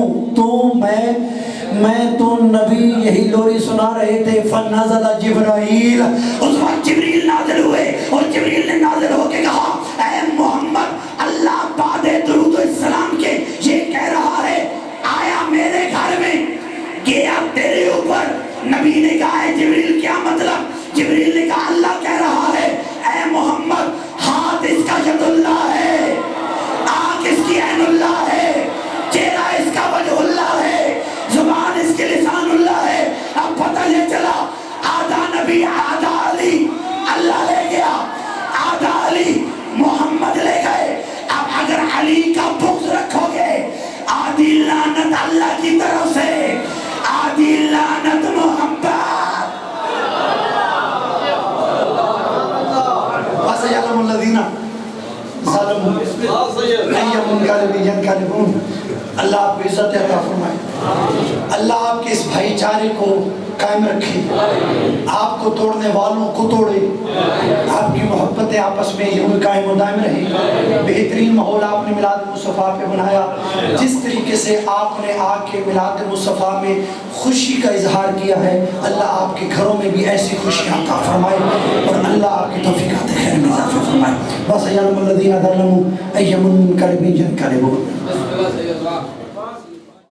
میں تو. نبی یہی لوری سنا رہے تھے, فنزل جبرائیل, اس وقت جبریل نازل ہوئے, اور جبریل نے نازل ہو کے کہا, اے محمد, اللہ بعد درود و السلام کے یہ کہہ رہا ہے, آیا میرے گھر میں کہ اب تیرے اوپر. نبی نے کہا, ہے جبریل کیا مطلب؟ جبریل نے کہا, اللہ کہہ رہا ہے, اے محمد, ہاتھ اس کا ید اللہ ہے, آنکھ اس کی عین اللہ ہے, چہرہ اس کا وجہ اللہ ہے, زبان اس کے لسان اللہ ہے. اب پتہ یہ چلا, آدھا نبی آدھا علی اللہ لے گیا, آدھا علی محمد لے گئے. اب اگر علی کا بغض رکھو گے, آدھی لعنت اللہ کی طرف سے, آدھی لعنت محمد. وَسَيَعْلَمُ الَّذِينَ ظَلَمُوا أَيَّ مُنْقَلِبٍ يَنْقَلِبُونَ. اللہ آپ کو عزت عطا فرمائے, اللہ آپ کے اس بھائی چارے کو قائم رکھے, آپ کو توڑنے والوں کو توڑے, آپ کی محبتیں آپس میں یوں قائم و دائم رہے. بہترین ماحول آپ نے میلاد مصطفیٰ پہ بنایا. جس طریقے سے آپ نے آ کے میلاد مصطفیٰ میں خوشی کا اظہار کیا ہے, اللہ آپ کے گھروں میں بھی ایسی خوشیاں عطا فرمائے, اور اللہ آپ کی توفیقات خیر میں اضافہ فرمائے. بس یعلم الذین ظلموا أَيَّ مُنْقَلِبٍ يَنْقَلِبُونَ.